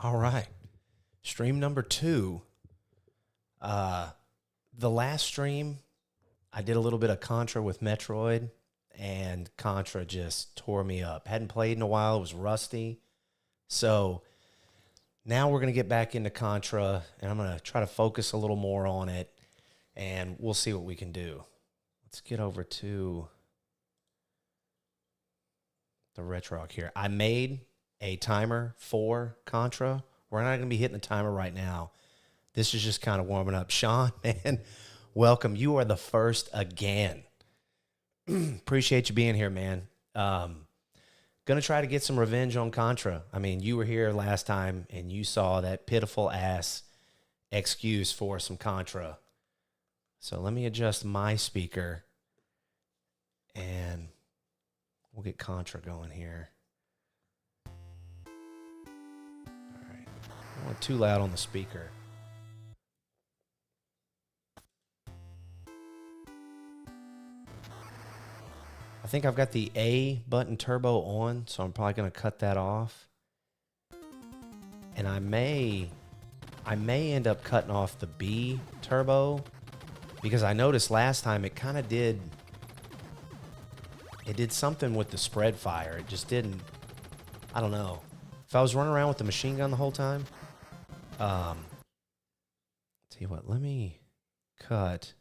All right. Stream number 2. The last stream, I did a little bit of Contra with Metroid, and Contra just tore me up. Hadn't played in a while. It was rusty. So now we're going to get back into Contra, and I'm going to try to focus a little more on it, and we'll see what we can do. Let's get over to the RetroArch here. I made a timer for Contra. We're not going to be hitting the timer right now. This is just kind of warming up. Sean, man, welcome. You are the first again. Appreciate you being here, man. Going to try to get some revenge on Contra. I mean, you were here last time, and you saw that pitiful-ass excuse for some Contra. So let me adjust my speaker, and we'll get Contra going here. All right. I don't want too loud on the speaker. I think I've got the A button turbo on, so I'm probably going to cut that off. And I may end up cutting off the B turbo, because I noticed last time it kind of did something with the spread fire. It just didn't, I don't know. If I was running around with the machine gun the whole time, tell you what, let me cut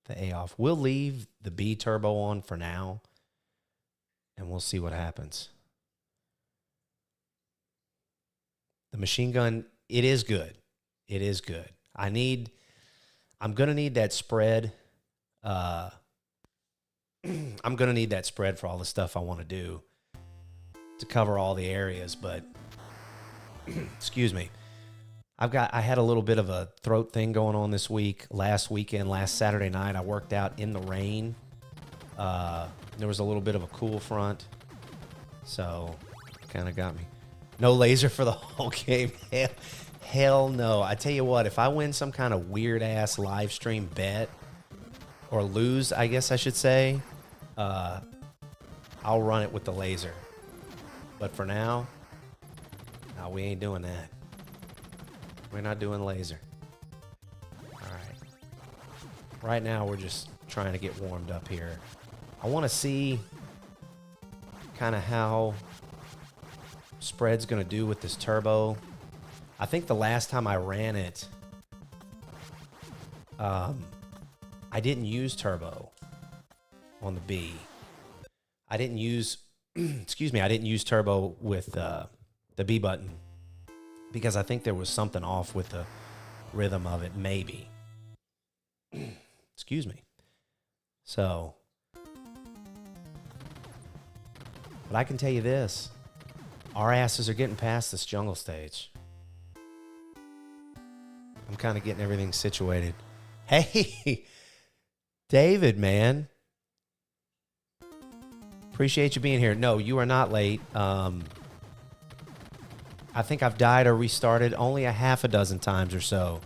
the A off. We'll leave the B turbo on for now, and we'll see what happens. The machine gun, it is good. It is good. I'm going to need that spread. I'm going to need that spread for all the stuff I want to do to cover all the areas, but excuse me. I had a little bit of a throat thing going on this week. Last Saturday night, I worked out in the rain. There was a little bit of a cool front, so kind of got me. No laser for the whole game. Hell no. I tell you what, if I win some kind of weird-ass live stream bet, or lose, I guess I should say, I'll run it with the laser. But for now, no, we ain't doing that. We're not doing laser. All right. Right now, we're just trying to get warmed up here. I want to see kind of how spread's going to do with this turbo. I think the last time I ran it, I didn't use turbo on the B. I didn't use, I didn't use turbo with the B button, because I think there was something off with the rhythm of it, maybe. Excuse me. So, but I can tell you this. Our asses are getting past this jungle stage. I'm kind of getting everything situated. Hey, David, man. Appreciate you being here. No, you are not late. I think I've died or restarted only a half a dozen times or so.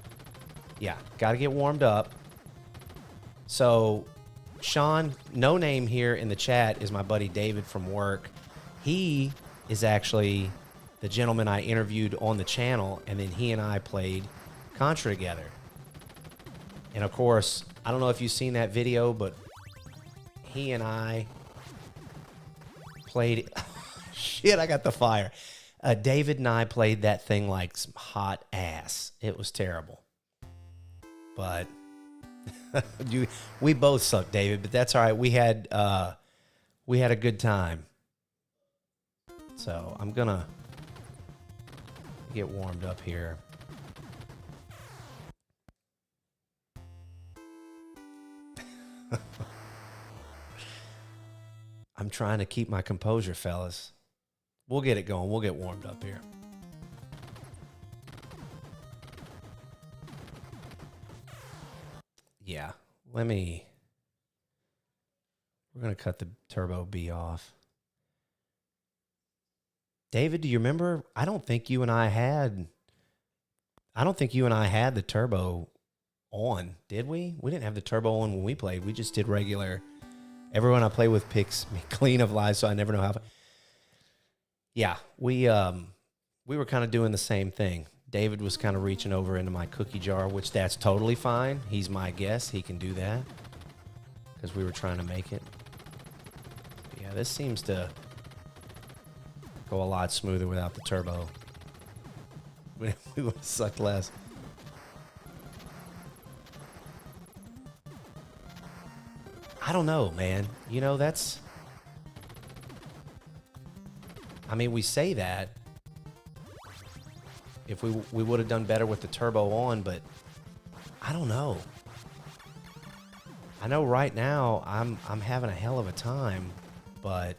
Yeah, got to get warmed up. So, Sean, no name here in the chat is my buddy David from work. He is actually the gentleman I interviewed on the channel, and then he and I played Contra together. And of course, I don't know if you've seen that video, but he and I played... Shit, I got the fire. David and I played that thing like some hot ass. It was terrible. But we both sucked, David, but that's all right. We had a good time. So I'm going to get warmed up here. I'm trying to keep my composure, fellas. We'll get it going. We'll get warmed up here. Yeah, we're going to cut the turbo B off. David, do you remember? I don't think you and I had the turbo on, did we? We didn't have the turbo on when we played. We just did regular. Everyone I play with picks me clean of lives, so I never know how. Yeah, we were kind of doing the same thing. David was kind of reaching over into my cookie jar, which that's totally fine. He's my guest. He can do that because we were trying to make it. But yeah, this seems to go a lot smoother without the turbo. We would have sucked less. I don't know, man. You know, that's... I mean, we say that. If we would have done better with the turbo on, but I don't know. I know right now I'm having a hell of a time, but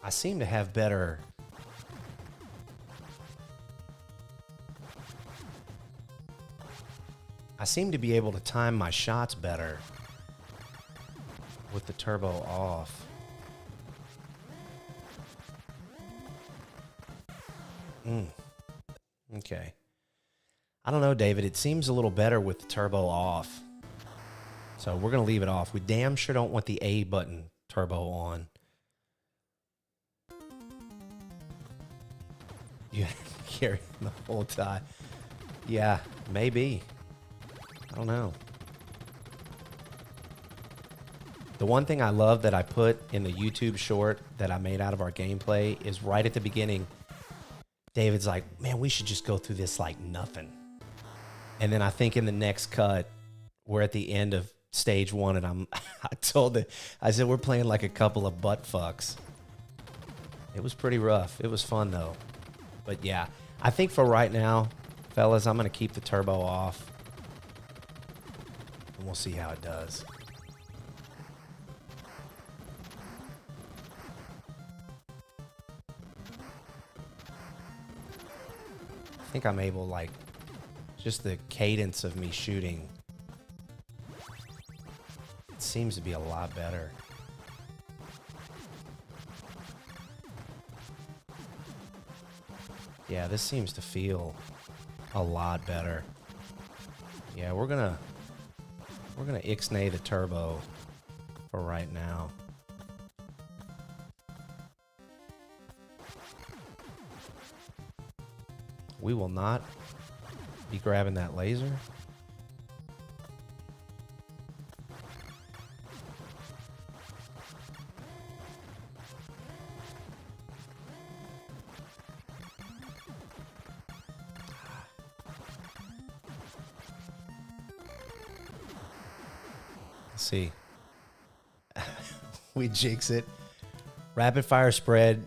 I seem to have better. I seem to be able to time my shots better with the turbo off. Okay. I don't know, David. It seems a little better with the turbo off. So we're going to leave it off. We damn sure don't want the A button turbo on. You carry the whole time. Yeah, maybe. I don't know. The one thing I love that I put in the YouTube short that I made out of our gameplay is right at the beginning, David's like, man, we should just go through this like nothing. And then I think in the next cut, we're at the end of stage 1 and I said, we're playing like a couple of butt fucks. It was pretty rough. It was fun though. But yeah, I think for right now, fellas, I'm going to keep the turbo off. And we'll see how it does. I think I'm able, like, just the cadence of me shooting. It seems to be a lot better. Yeah, this seems to feel a lot better. Yeah, we're gonna ixnay the turbo for right now. We will not be grabbing that laser. Let's see. We jinx it. Rapid fire spread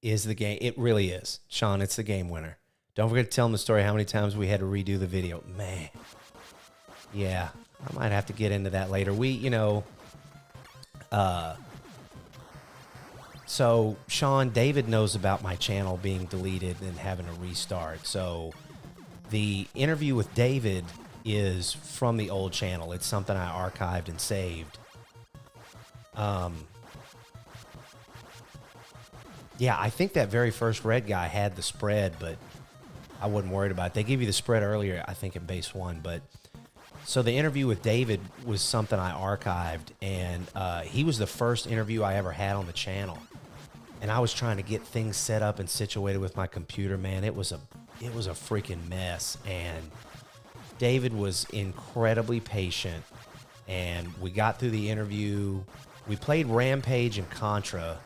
is the game. It really is. Sean, it's the game winner. Don't forget to tell them the story how many times we had to redo the video. Man. Yeah. I might have to get into that later. So Sean, David knows about my channel being deleted and having to restart. So the interview with David is from the old channel. It's something I archived and saved. Yeah, I think that very first red guy had the spread, but I wasn't worried about it. They gave you the spread earlier, I think, in base 1. But so the interview with David was something I archived, and he was the first interview I ever had on the channel. And I was trying to get things set up and situated with my computer, man. It was a freaking mess. And David was incredibly patient, and we got through the interview. We played Rampage and Contra.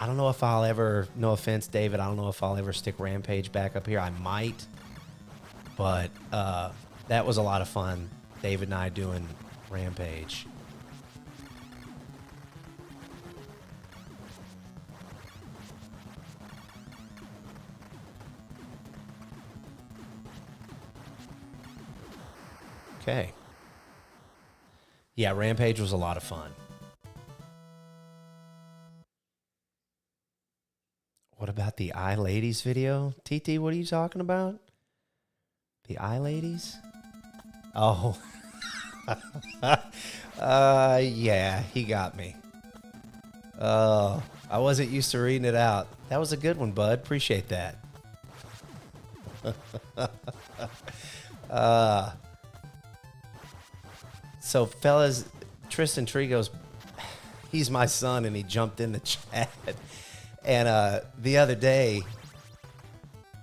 I don't know if I'll ever, no offense, David, I don't know if I'll ever stick Rampage back up here. I might, but that was a lot of fun, David and I doing Rampage. Okay. Yeah, Rampage was a lot of fun. What about the iLadies video? TT, what are you talking about? The iLadies? Oh. Yeah, he got me. Oh, I wasn't used to reading it out. That was a good one, bud. Appreciate that. So, fellas, Tristan Trigos, he's my son, and he jumped in the chat. And the other day,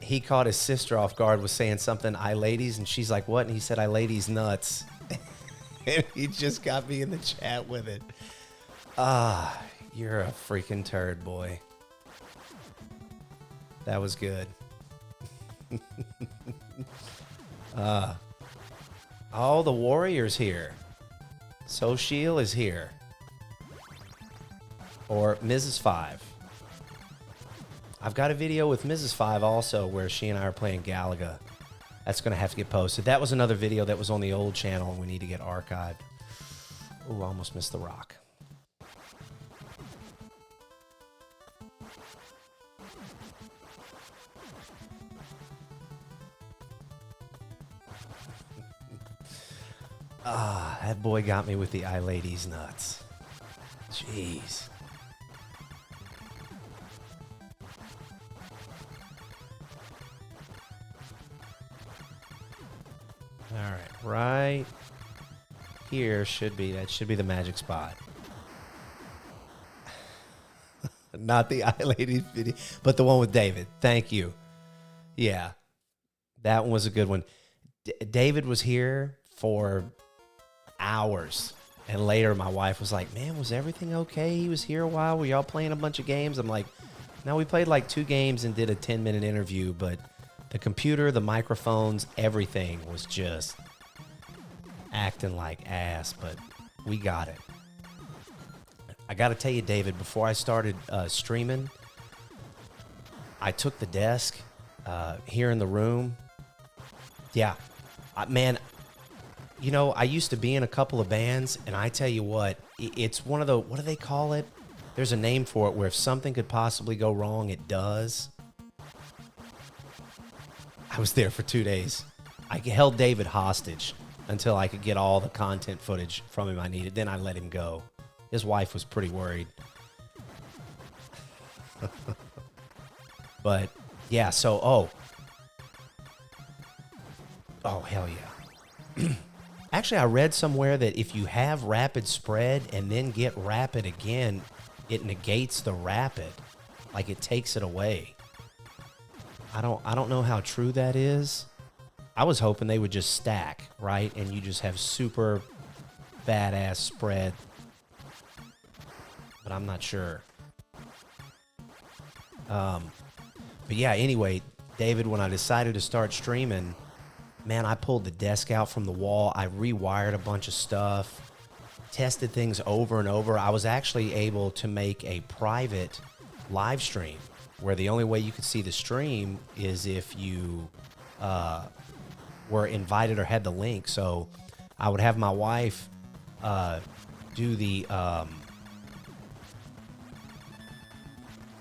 he caught his sister off guard with saying something, "I ladies," and she's like, "What?" And he said, "I ladies nuts." And he just got me in the chat with it. You're a freaking turd, boy. That was good. Oh, the Warrior's here. Sochiel is here. Or Mrs. Five. I've got a video with Mrs. Five also where she and I are playing Galaga. That's going to have to get posted. That was another video that was on the old channel and we need to get archived. Ooh, I almost missed the rock. That boy got me with the "I ladies nuts." Jeez. All right, right here should be the magic spot. Not the "I ladies" video, but the one with David. Thank you. Yeah, that one was a good one. David was here for hours. And later my wife was like, "Man, was everything okay? He was here a while. Were y'all playing a bunch of games?" I'm like, "No, we played like 2 games and did a 10-minute interview, but the computer, the microphones, everything was just acting like ass, but we got it." I got to tell you, David, before I started streaming, I took the desk here in the room. Yeah, man, you know, I used to be in a couple of bands, and I tell you what, it's one of the, what do they call it? There's a name for it where if something could possibly go wrong, it does. I was there for 2 days. I held David hostage until I could get all the content footage from him I needed. Then I let him go. His wife was pretty worried. But, yeah, so, oh, hell yeah. Actually, I read somewhere that if you have rapid spread and then get rapid again, it negates the rapid. Like, it takes it away. I don't know how true that is. I was hoping they would just stack, right? And you just have super badass spread. But I'm not sure. But yeah, anyway, David, when I decided to start streaming, man, I pulled the desk out from the wall. I rewired a bunch of stuff, tested things over and over. I was actually able to make a private live stream where the only way you could see the stream is if you were invited or had the link. So I would have my wife do the...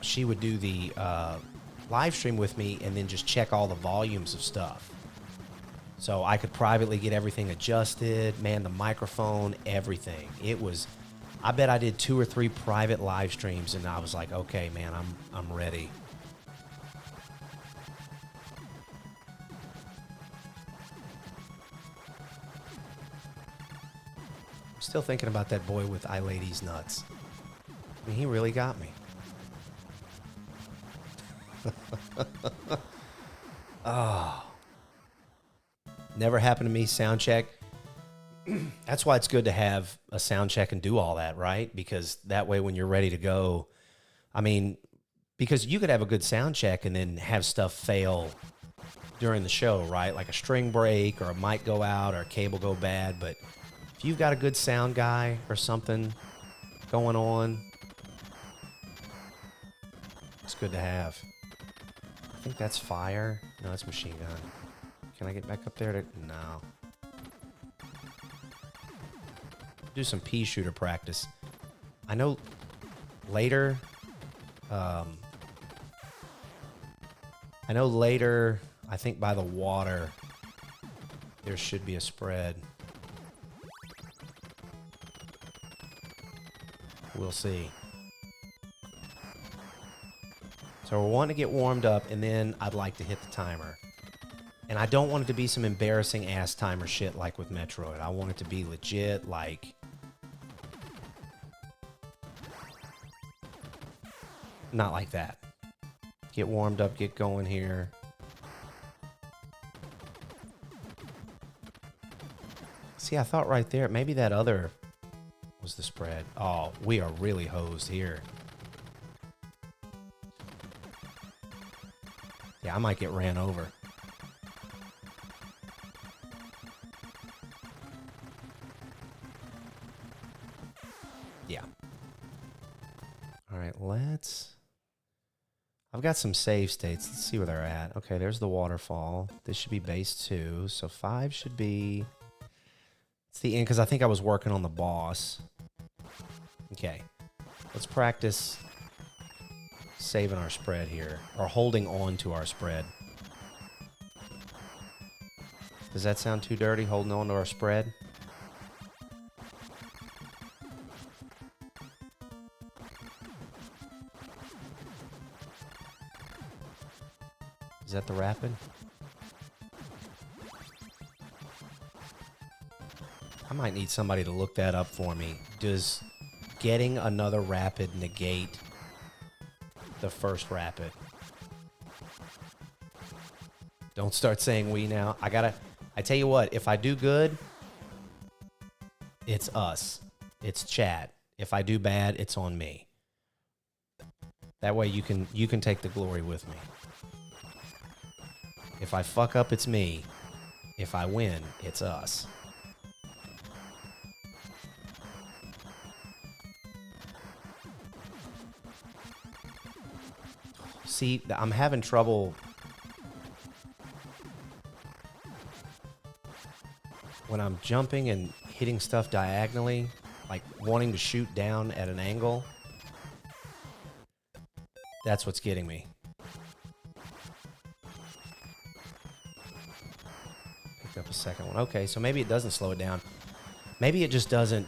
she would do the live stream with me and then just check all the volumes of stuff. So I could privately get everything adjusted, man, the microphone, everything. It was, I bet I did 2 or 3 private live streams and I was like, okay, man, I'm ready. I'm still thinking about that boy with "I ladies nuts." I mean, he really got me. Oh. Never happened to me. Sound check. That's why it's good to have a sound check and do all that, right? Because that way when you're ready to go, I mean, because you could have a good sound check and then have stuff fail during the show, right? Like a string break or a mic go out or a cable go bad. But if you've got a good sound guy or something going on, it's good to have. I think that's fire. No, that's machine gun. Can I get back up there to... No. Do some pea shooter practice. I know later... I think by the water, there should be a spread. We'll see. So we're wanting to get warmed up, and then I'd like to hit the timer. And I don't want it to be some embarrassing ass timer shit like with Metroid. I want it to be legit, like... Not like that. Get warmed up, get going here. See, I thought right there, maybe that other was the spread. Oh, we are really hosed here. Yeah, I might get ran over. Yeah. All right, let's... I've got some save states. Let's see where they're at. Okay, there's the waterfall. This should be base 2. So 5 should be... It's the end, because I think I was working on the boss. Okay. Let's practice saving our spread here. Or holding on to our spread. Does that sound too dirty, holding on to our spread? Is that the rapid? I might need somebody to look that up for me. Does getting another rapid negate the first rapid? Don't start saying we now. I tell you what, if I do good, it's us. It's chat. If I do bad, it's on me. That way you can take the glory with me. If I fuck up, it's me. If I win, it's us. See, I'm having trouble when I'm jumping and hitting stuff diagonally, like wanting to shoot down at an angle. That's what's getting me. Picked up a second one. Okay, so maybe it doesn't slow it down. Maybe it just doesn't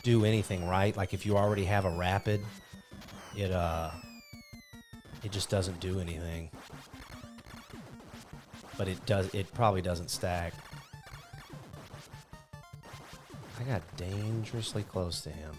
do anything, right? Like if you already have a rapid, it just doesn't do anything. But it probably doesn't stack. I got dangerously close to him.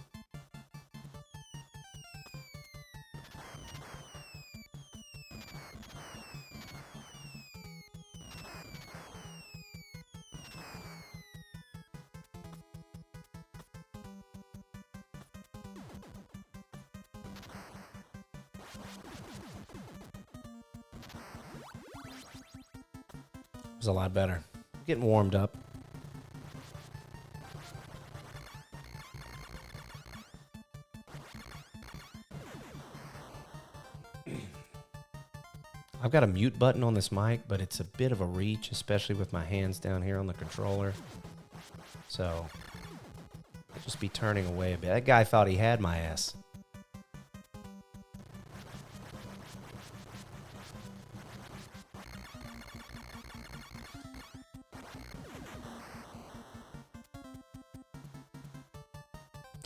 It was a lot better. Getting warmed up. I've got a mute button on this mic, but it's a bit of a reach, especially with my hands down here on the controller. So, I'll just be turning away a bit. That guy thought he had my ass.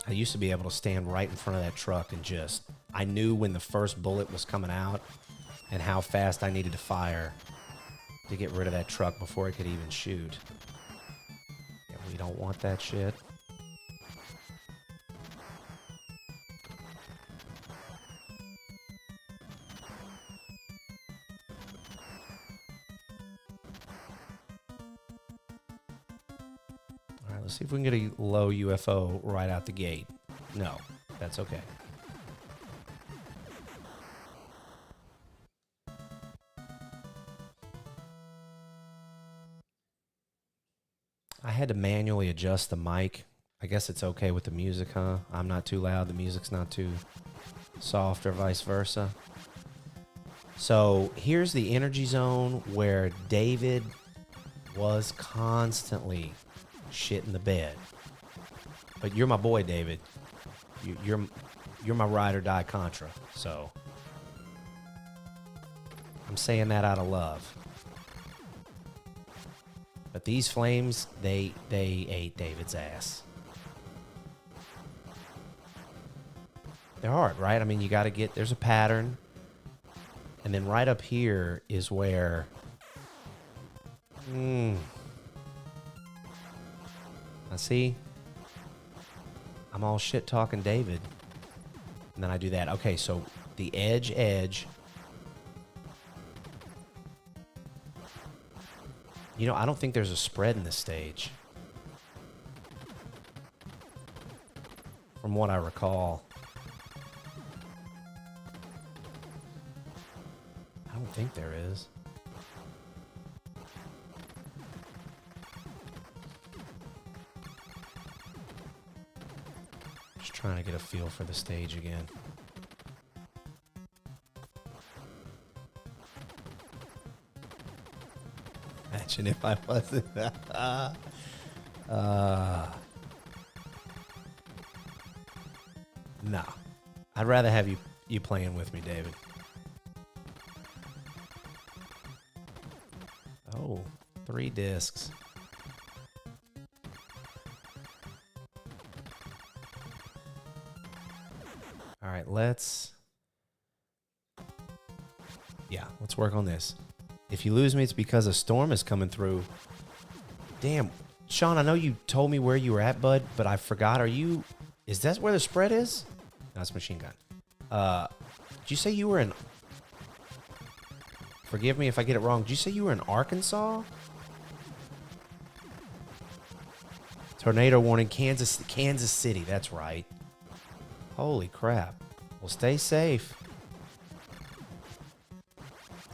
I used to be able to stand right in front of that truck and just... I knew when the first bullet was coming out and how fast I needed to fire to get rid of that truck before it could even shoot. Yeah, we don't want that shit. All right, let's see if we can get a low UFO right out the gate. No, that's okay. I had to manually adjust the mic. I guess it's okay with the music, huh? I'm not too loud, the music's not too soft, or vice versa. So here's the energy zone where David was constantly shitting the bed. But you're my boy, David. You're my ride or die Contra. So I'm saying that out of love. But these flames, they ate David's ass. They're hard, right? I mean, you got to get... There's a pattern. And then right up here is where I see. I'm all shit talking David. And then I do that. Okay, so the edge. You know, I don't think there's a spread in this stage. From what I recall. I don't think there is. Just trying to get a feel for the stage again. Imagine if I wasn't. No. I'd rather have you playing with me, David. Oh, 3 discs. All right, let's work on this. If you lose me, it's because a storm is coming through. Damn. Sean, I know you told me where you were at, bud, but I forgot. Is that where the spread is? No, it's machine gun. Did you say you were in... Forgive me if I get it wrong. Did you say you were in Arkansas? Tornado warning, Kansas City. That's right. Holy crap. Well, stay safe.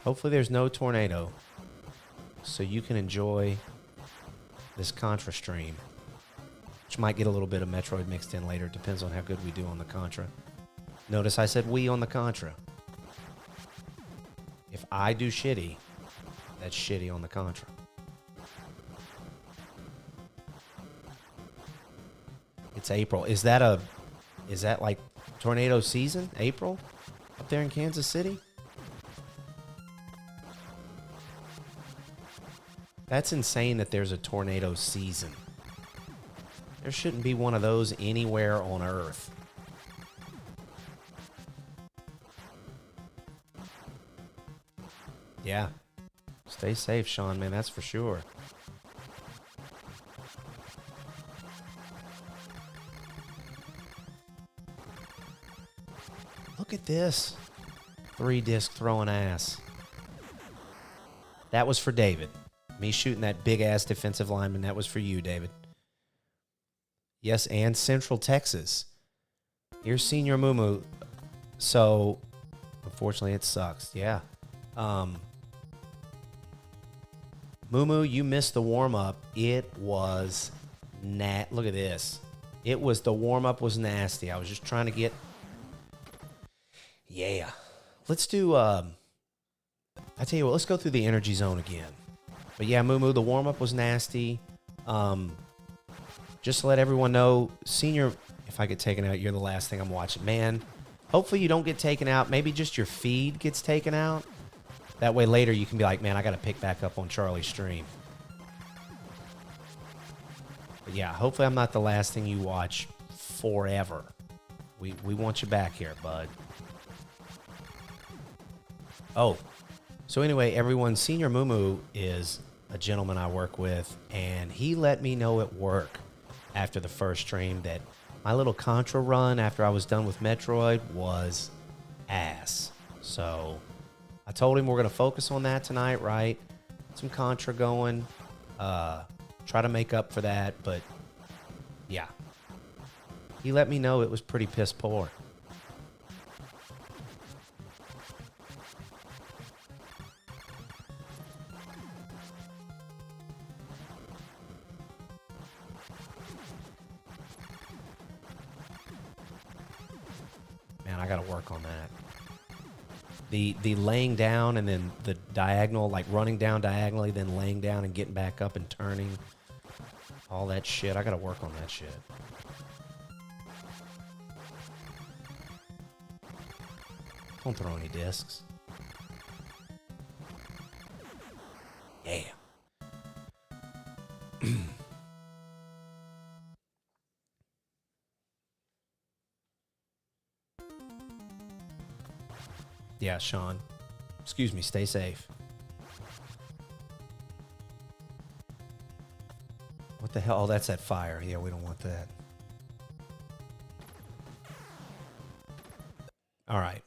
Hopefully there's no tornado, so you can enjoy this Contra stream, which might get a little bit of Metroid mixed in later. Depends on how good we do on the Contra. Notice I said we on the Contra. If I do shitty, that's shitty on the Contra. It's April. Is that like tornado season? April? Up there in Kansas City? That's insane that there's a tornado season. There shouldn't be one of those anywhere on Earth. Yeah. Stay safe, Sean, man. That's for sure. Look at this. 3-disc throwing ass. That was for David. Me shooting that big-ass defensive lineman, that was for you, David. Yes, and Central Texas. Here's Senior Mumu. So, unfortunately, it sucks. Yeah. Mumu, you missed the warm-up. It was look at this. The warm-up was nasty. I was just trying to get... Yeah. Let's do... I tell you what, let's go through the energy zone again. But yeah, Mumu, the warm-up was nasty. Just to let everyone know, Senior, if I get taken out, you're the last thing I'm watching. Man, hopefully you don't get taken out. Maybe just your feed gets taken out. That way later you can be like, man, I got to pick back up on Charlie's stream. But yeah, hopefully I'm not the last thing you watch forever. We want you back here, bud. Oh, so anyway, everyone, Senior Mumu is a gentleman I work with, and he let me know at work after the first stream that my little Contra run after I was done with Metroid was ass. So I told him we're going to focus on that tonight, right? Some Contra going. Try to make up for that, but yeah. He let me know it was pretty piss poor. Man, I got to work on that. The laying down and then the diagonal, like running down diagonally, then laying down and getting back up and turning. All that shit. I got to work on that shit. Don't throw any discs. Yeah. Yeah, Sean. Excuse me, stay safe. the hell? Oh, that's that fire. Yeah, we don't want that. All right.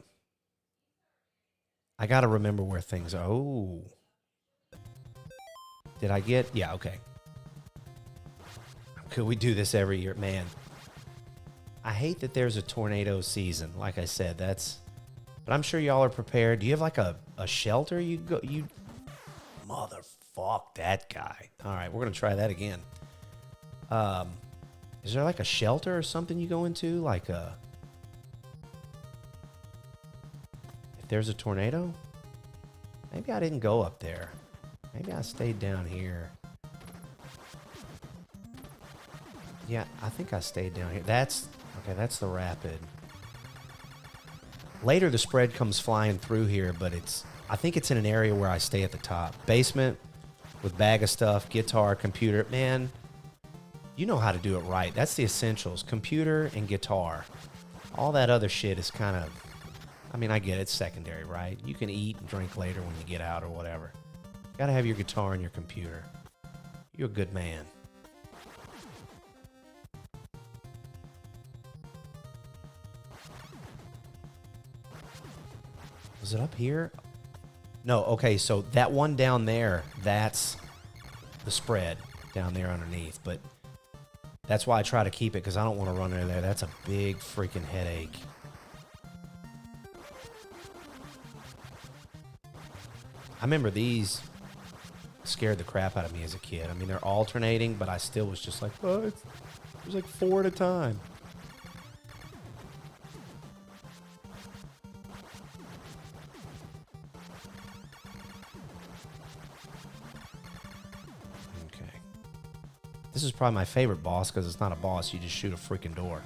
I got to remember where things are. Oh. Did I get? Yeah, okay. Could we do this every year? Man, I hate that there's a tornado season. Like I said, that's... But I'm sure y'all are prepared. Do you have like a shelter you go... Motherfuck that guy. All right, we're going to try that again. Is there like a shelter or something you go into? Like a... If there's a tornado? Maybe I didn't go up there. Maybe I stayed down here. Yeah, I think I stayed down here. That's... Okay, that's the rapid. Later, the spread comes flying through here, but it's... I think it's in an area where I stay at the top. Basement with bag of stuff, guitar, computer. Man, you know how to do it right. That's the essentials. Computer and guitar. All that other shit is kind of... I mean, I get it. It's secondary, right? You can eat and drink later when you get out or whatever. You gotta have your guitar and your computer. You're a good man. Was it up here? No, okay, so that one down there, that's the spread down there underneath. But that's why I try to keep it, because I don't want to run into there. That's a big freaking headache. I remember these scared the crap out of me as a kid. I mean, they're alternating, but I still was just like, oh, there's like 4 at a time. This is probably my favorite boss because it's not a boss. You just shoot a freaking door.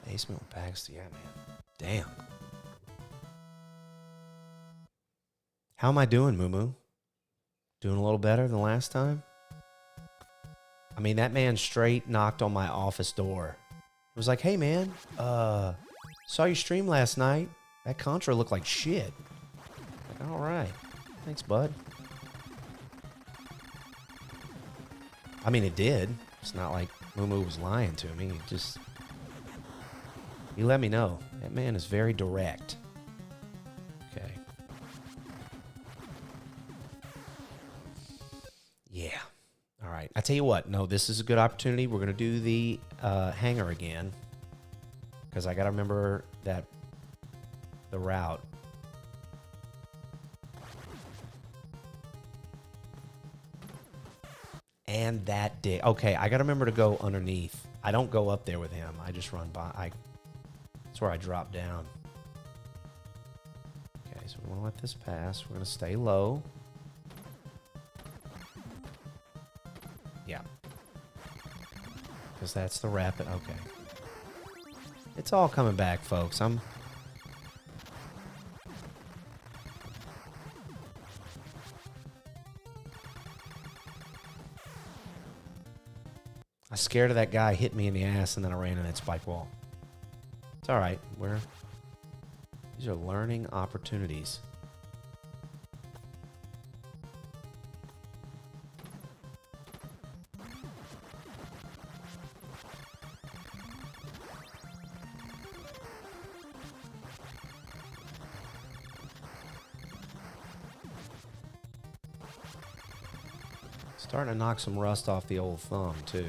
Basement with bags. Yeah, man. Damn. How am I doing, Moo Moo? Doing a little better than last time? I mean, that man straight knocked on my office door. It was like, hey, man, saw your stream last night. That Contra looked like shit. Like, all right. Thanks, bud. I mean, it did. It's not like Moo Moo was lying to me. It just... He let me know. That man is very direct. Okay. Yeah. All right. I tell you what. No, this is a good opportunity. We're going to do the hangar again. Because I got to remember that... the route. And that dig. Okay, I gotta remember to go underneath. I don't go up there with him. I just run by. That's where I drop down. Okay, so we want to let this pass. We're gonna stay low. Yeah. Because that's the rapid. Okay. It's all coming back, folks. I'm scared of that guy hit me in the ass and then I ran in that spike wall. It's all right. These are learning opportunities. Starting to knock some rust off the old thumb, too.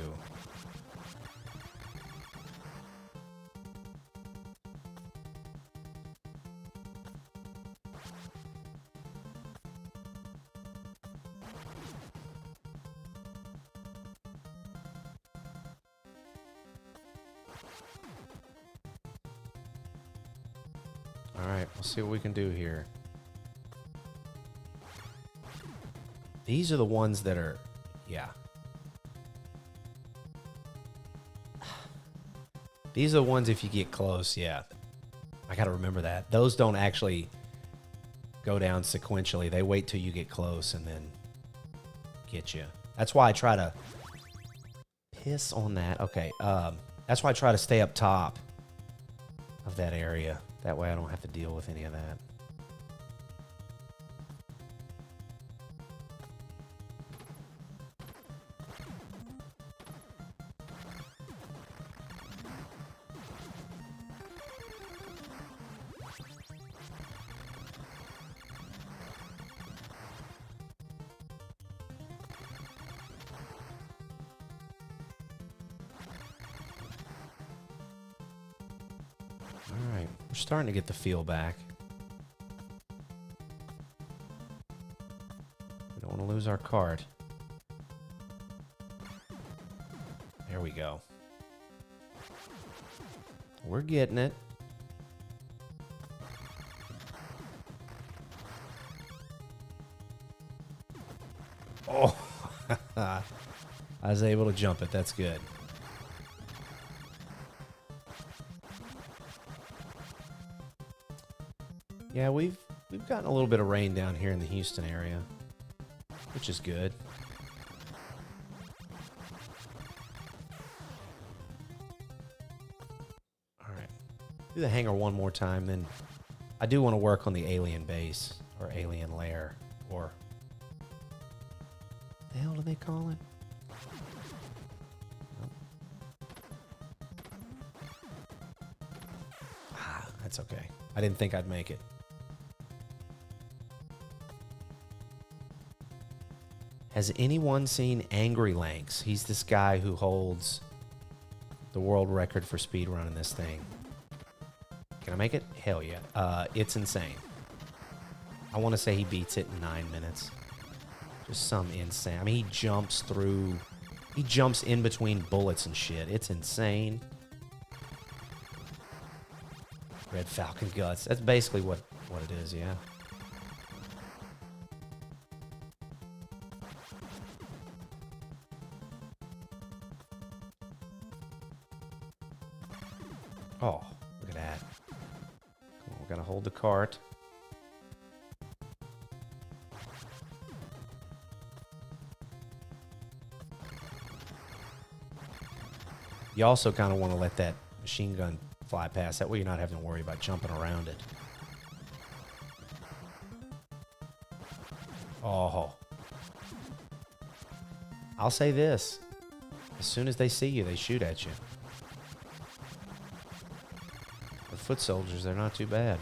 All right, we'll see what we can do here. These are the ones that are, yeah. These are the ones if you get close, yeah. I got to remember that. Those don't actually go down sequentially. They wait till you get close and then get you. That's why I try to piss on that. Okay, that's why I try to stay up top of that area. That way I don't have to deal with any of that. All right, we're starting to get the feel back. We don't want to lose our cart. There we go. We're getting it. Oh, I was able to jump it. That's good. Yeah, we've gotten a little bit of rain down here in the Houston area, which is good. All right, do the hangar one more time, then I do want to work on the alien base or alien lair, or the hell do they call it? Ah, that's okay. I didn't think I'd make it. Has anyone seen Angry Lanks? He's this guy who holds the world record for speedrun in this thing. Can I make it? Hell yeah. It's insane. I want to say he beats it in 9 minutes. Just some insane. I mean, he jumps through. He jumps in between bullets and shit. It's insane. Red Falcon guts. That's basically what it is, yeah. Oh, look at that. Come on, we gotta hold the cart. You also kind of want to let that machine gun fly past. That way you're not having to worry about jumping around it. Oh. I'll say this. As soon as they see you, they shoot at you. The foot soldiers, they're not too bad.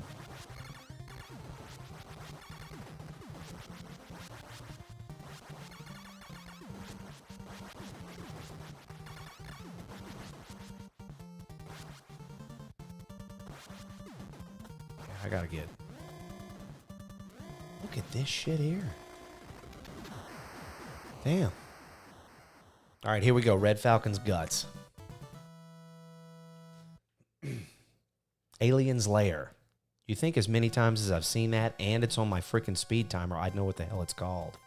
I gotta get... Look at this shit here. Damn. All right, here we go. Red Falcon's guts. Alien's Lair. You think as many times as I've seen that, and it's on my freaking speed timer, I'd know what the hell it's called.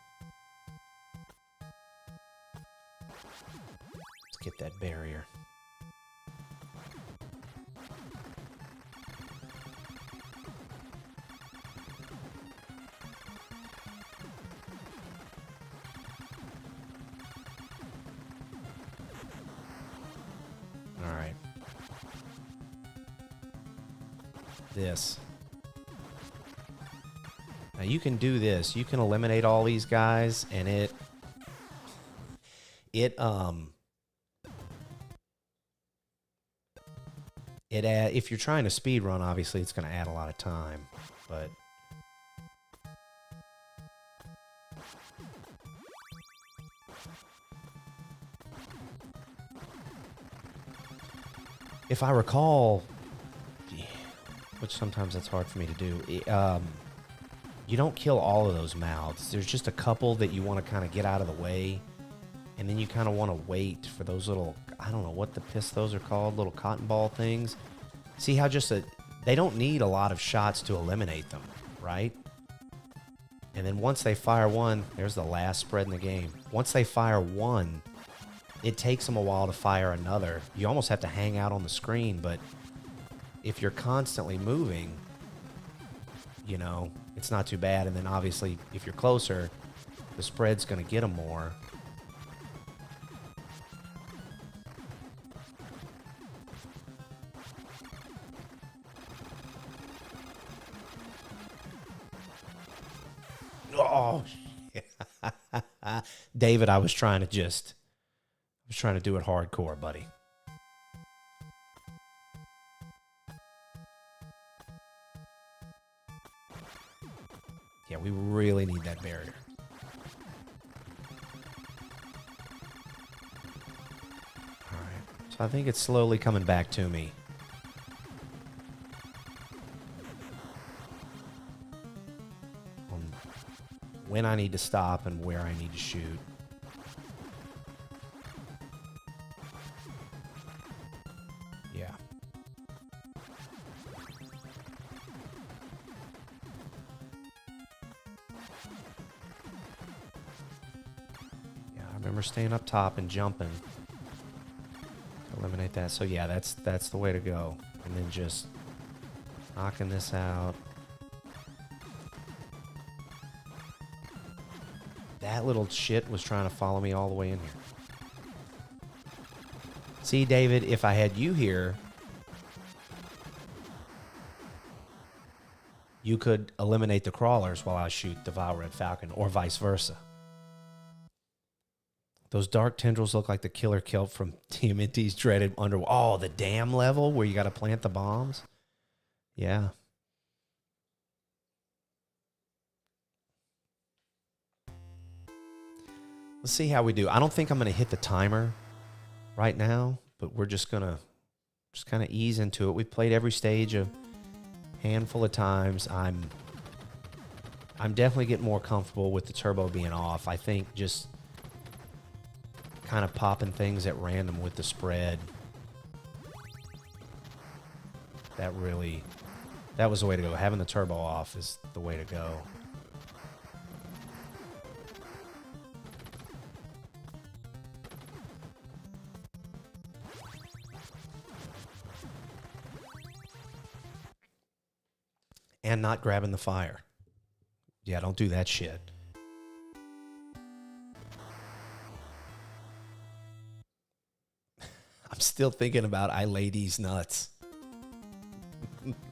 Let's get that barrier. All right. This. Now you can do this. You can eliminate all these guys, and if you're trying to speed run, obviously it's going to add a lot of time, but if I recall, which sometimes that's hard for me to do, you don't kill all of those mouths. There's just a couple that you want to kind of get out of the way, and then you kind of want to wait for those little, I don't know what the piss those are called, little cotton ball things. See how they don't need a lot of shots to eliminate them, right? And then once they fire one, there's the last spread in the game. Once they fire one, it takes them a while to fire another. You almost have to hang out on the screen, but if you're constantly moving, you know, it's not too bad. And then obviously, if you're closer, the spread's going to get them more. Oh, David, I was trying to do it hardcore, buddy. Yeah, we really need that barrier. All right. So I think it's slowly coming back to me. when I need to stop and where I need to shoot. Yeah. Yeah, I remember staying up top and jumping to eliminate that. So yeah, that's the way to go. And then just knocking this out. That little shit was trying to follow me all the way in here. See, David, if I had you here, you could eliminate the crawlers while I shoot the Vile Red Falcon, or vice versa. Those dark tendrils look like the killer kelp from TMNT's dreaded underworld. Oh, the dam level where you got to plant the bombs? Yeah. Let's see how we do. I don't think I'm going to hit the timer right now, but we're just going to kind of ease into it. We've played every stage a handful of times. I'm definitely getting more comfortable with the turbo being off. I think just kind of popping things at random with the spread. That was the way to go. Having the turbo off is the way to go. And not grabbing the fire. Yeah, don't do that shit. I'm still thinking about I lay these nuts.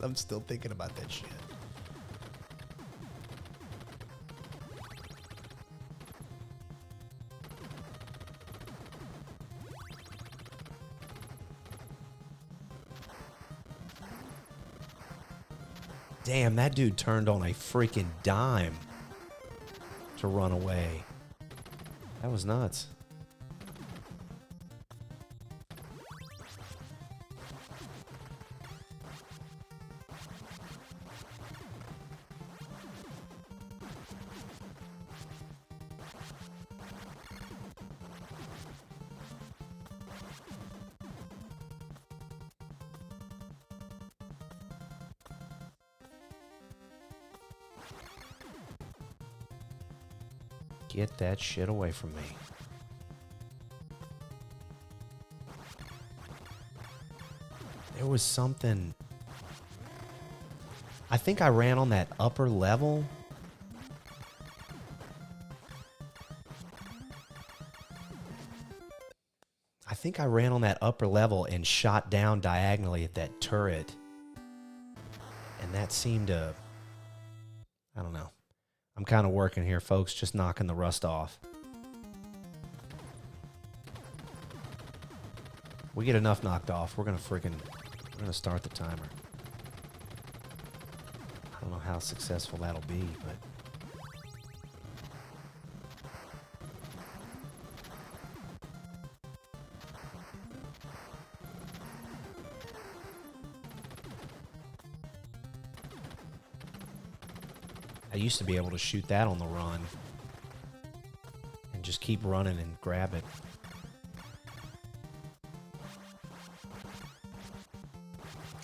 I'm still thinking about that shit. Damn, that dude turned on a freaking dime to run away. That was nuts. Get that shit away from me. There was something. I think I ran on that upper level. I think I ran on that upper level and shot down diagonally at that turret. And that seemed to, I don't know. I'm kind of working here, folks, just knocking the rust off. We get enough knocked off, we're gonna start the timer. I don't know how successful that'll be, but I used to be able to shoot that on the run and just keep running and grab it.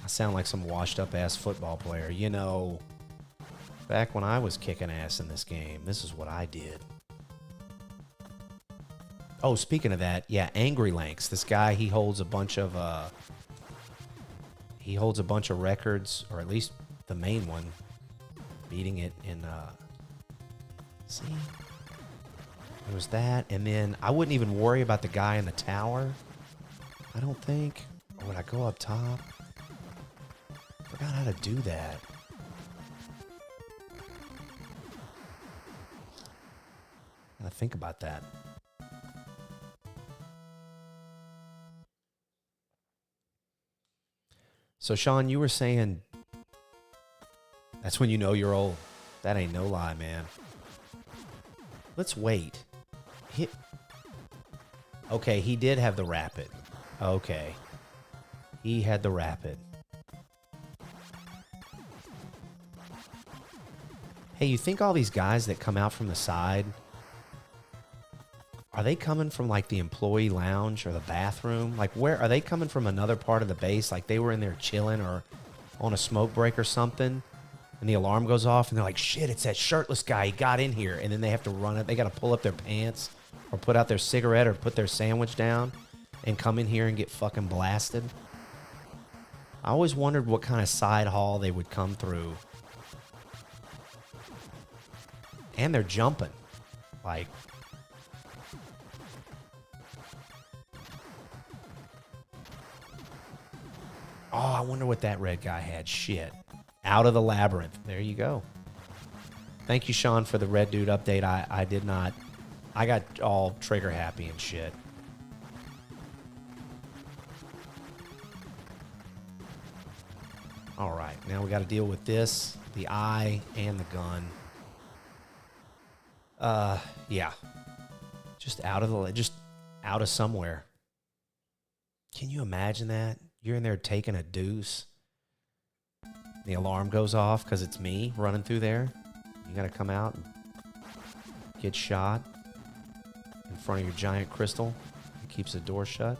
I sound like some washed up ass football player. You know, back when I was kicking ass in this game, this is what I did. Oh, speaking of that, yeah, Angry Lanks. This guy, he holds a bunch of records, or at least the main one. Beating it in, see? There was that, and then I wouldn't even worry about the guy in the tower, I don't think. Or would I go up top? Forgot how to do that. Gotta think about that. So, Sean, you were saying that's when you know you're old. That ain't no lie, man. Let's wait. Okay, he did have the rapid. Okay. He had the rapid. Hey, you think all these guys that come out from the side, are they coming from like the employee lounge or the bathroom? Like where are they coming from? Another part of the base? Like they were in there chilling or on a smoke break or something, and the alarm goes off and they're like, shit, it's that shirtless guy. He got in here. And then they have to run it. They got to pull up their pants or put out their cigarette or put their sandwich down and come in here and get fucking blasted. I always wondered what kind of side hall they would come through. And they're jumping. Like, oh, I wonder what that red guy had. Shit. Out of the labyrinth. There you go. Thank you, Sean, for the red dude update. I did not. I got all trigger happy and shit. All right. Now we got to deal with this, the eye, and the gun. Yeah. Just out of somewhere. Can you imagine that? You're in there taking a deuce. The alarm goes off because it's me running through there. You got to come out and get shot in front of your giant crystal. It keeps the door shut.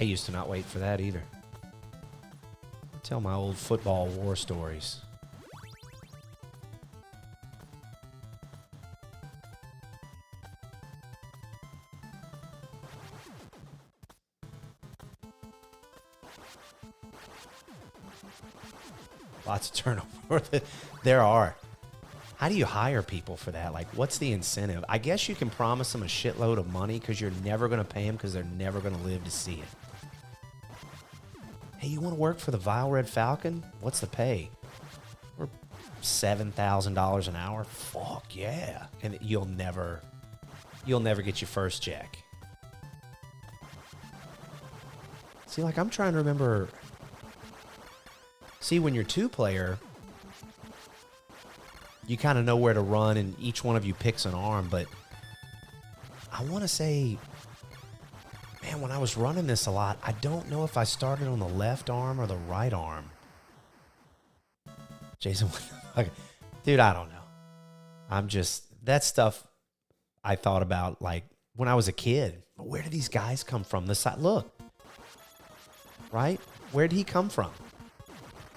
I used to not wait for that either. Tell my old football war stories. Lots of turnover. There are. How do you hire people for that? Like, what's the incentive? I guess you can promise them a shitload of money because you're never going to pay them because they're never going to live to see it. Hey, you want to work for the Vile Red Falcon? What's the pay? We're $7,000 an hour. Fuck yeah! And you'll never get your first check. See, like I'm trying to remember. See, when you're two-player, you kind of know where to run, and each one of you picks an arm. But I want to say, man, when I was running this a lot, I don't know if I started on the left arm or the right arm. Jason, dude, I don't know. That stuff I thought about like when I was a kid. But where do these guys come from? The side, look, right? Where did he come from?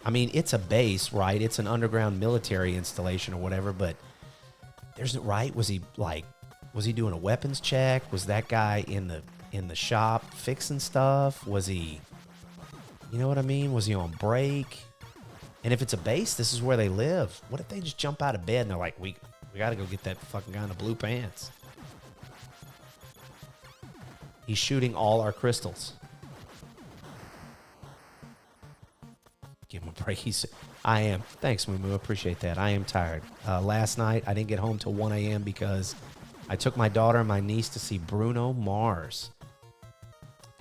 I mean, it's a base, right? It's an underground military installation or whatever, but there's right. Was he doing a weapons check? Was that guy in the shop fixing stuff? Was he, you know what I mean? Was he on break? And if it's a base, this is where they live. What if they just jump out of bed and they're like, we got to go get that fucking guy in the blue pants. He's shooting all our crystals. Give him a break. I am. Thanks, Moo Moo. Appreciate that. I am tired. Last night, I didn't get home till 1 a.m. because I took my daughter and my niece to see Bruno Mars.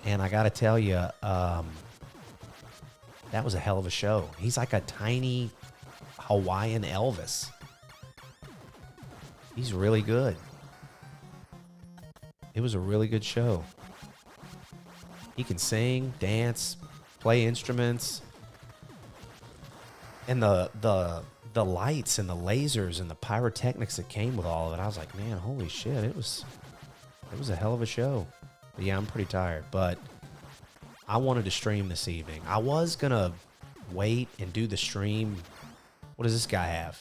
And I got to tell you, that was a hell of a show. He's like a tiny Hawaiian Elvis. He's really good. It was a really good show. He can sing, dance, play instruments. And the lights and the lasers and the pyrotechnics that came with all of it, I was like, man, holy shit, it was a hell of a show. But yeah, I'm pretty tired, but I wanted to stream this evening. I was gonna wait and do the stream. What does this guy have?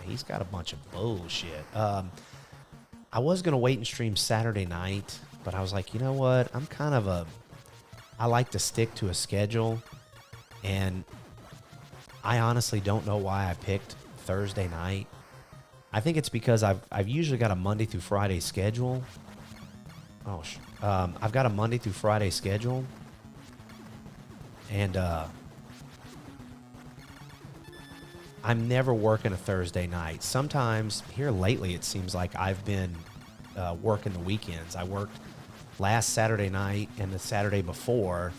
He's got a bunch of bullshit. I was gonna wait and stream Saturday night, but I was like, you know what? I like to stick to a schedule, and I honestly don't know why I picked Thursday night. I think it's because I've usually got a Monday through Friday schedule. I've got a Monday through Friday schedule, and I'm never working a Thursday night. Sometimes here lately, it seems like I've been working the weekends. I worked last Saturday night and the Saturday before.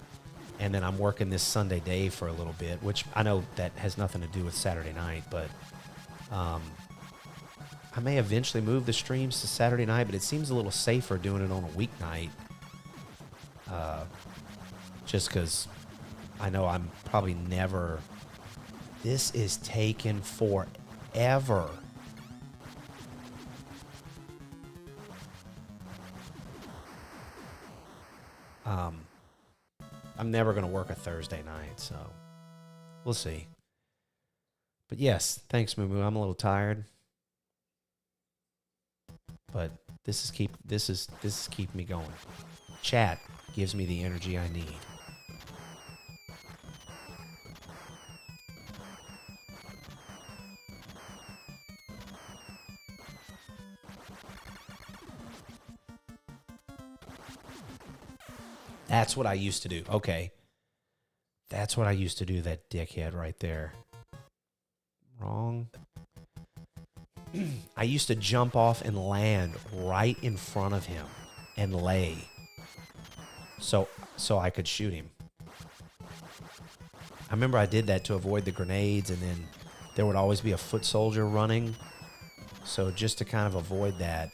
And then I'm working this Sunday day for a little bit, which I know that has nothing to do with Saturday night, but I may eventually move the streams to Saturday night, but it seems a little safer doing it on a weeknight Just because I know I'm probably never... This is taking forever. I'm never going to work a Thursday night, so we'll see. But yes, thanks, Moo Moo. I'm a little tired, but this is keeping me going. Chat gives me the energy I need. That's what I used to do. Okay. That's what I used to do, that dickhead right there. Wrong. I used to jump off and land right in front of him and lay so I could shoot him. I remember I did that to avoid the grenades, and then there would always be a foot soldier running. So just to kind of avoid that,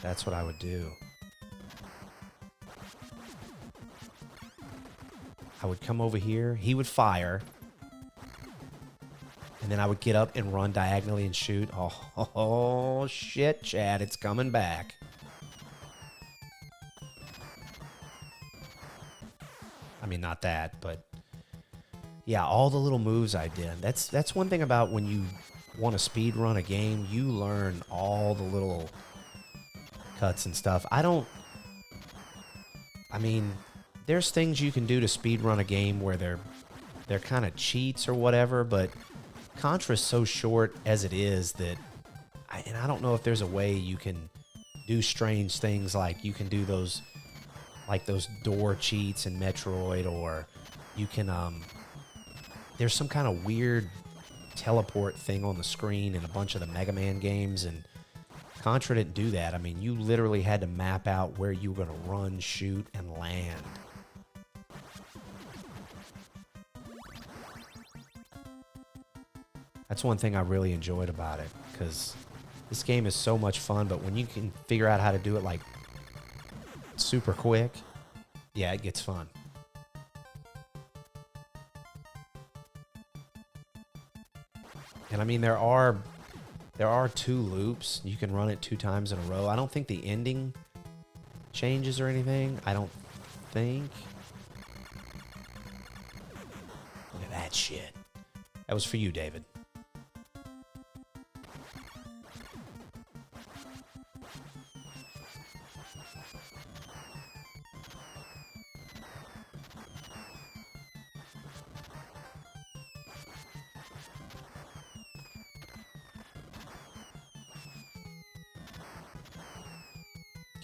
that's what I would do. I would come over here, he would fire, and then I would get up and run diagonally and shoot. Oh shit, Chad, it's coming back. I mean, not that, but yeah, all the little moves I did. That's one thing about when you want to speed run a game, you learn all the little cuts and stuff. There's things you can do to speed run a game where they're kind of cheats or whatever, but Contra's so short as it is that I don't know if there's a way you can do strange things like you can do those door cheats in Metroid, or you can there's some kind of weird teleport thing on the screen in a bunch of the Mega Man games, and Contra didn't do that. I mean, you literally had to map out where you were going to run, shoot, and land. That's one thing I really enjoyed about it, because this game is so much fun, but when you can figure out how to do it like super quick, yeah, it gets fun. And I mean, there are 2 loops. You can run it 2 times in a row. I don't think the ending changes or anything. I don't think. Look at that shit. That was for you, David.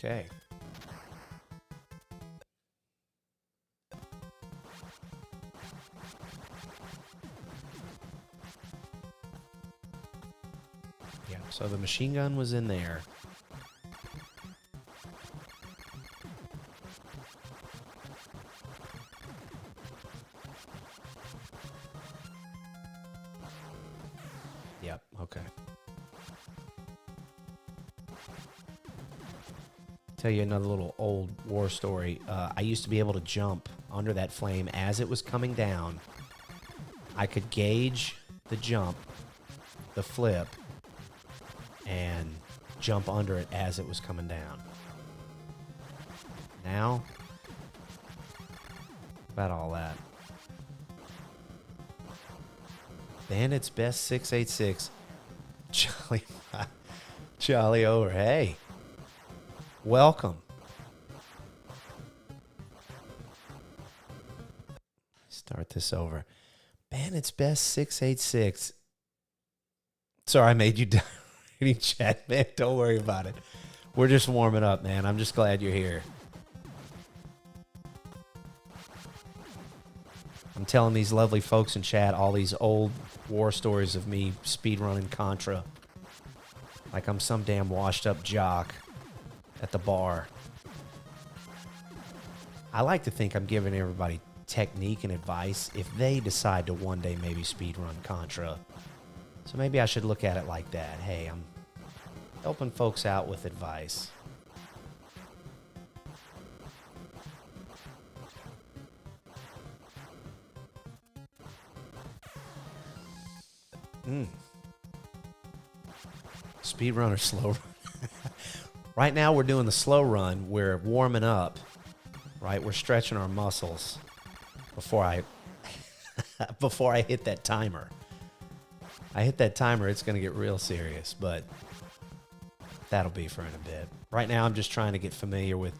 Okay. Yeah, so the machine gun was in there. Yep, okay. Tell you another little old war story. I used to be able to jump under that flame as it was coming down. I could gauge the jump, the flip, and jump under it as it was coming down. Now, about all that. Bandit's Best 686. Jolly over. Hey. Welcome. Start this over. Bandit's Best 686. Sorry, I made you reading chat, man. Don't worry about it. We're just warming up, man. I'm just glad you're here. I'm telling these lovely folks in chat all these old war stories of me speedrunning Contra. Like I'm some damn washed up jock at the bar. I like to think I'm giving everybody technique and advice if they decide to one day maybe speedrun Contra. So maybe I should look at it like that. Hey, I'm helping folks out with advice. Speed run or slow run? Right now we're doing the slow run. We're warming up, right? We're stretching our muscles before I before I hit that timer. I hit that timer, it's going to get real serious, but that'll be for in a bit. Right now I'm just trying to get familiar with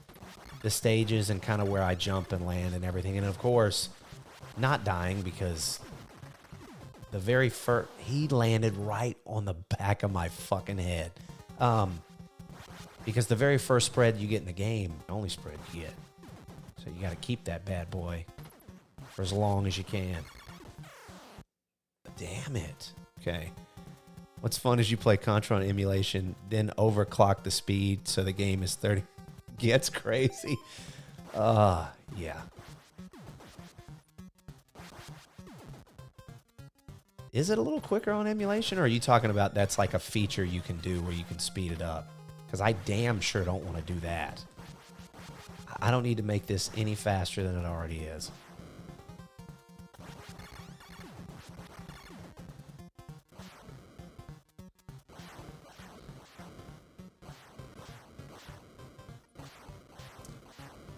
the stages and kind of where I jump and land and everything. And of course, not dying because the very first, he landed right on the back of my fucking head. Because the very first spread you get in the game, the only spread you get. So you got to keep that bad boy for as long as you can. Damn it. Okay. What's fun is you play Contra on emulation, then overclock the speed so the game is 30. Gets crazy. Yeah. Is it a little quicker on emulation, or are you talking about that's like a feature you can do where you can speed it up? Because I damn sure don't want to do that. I don't need to make this any faster than it already is.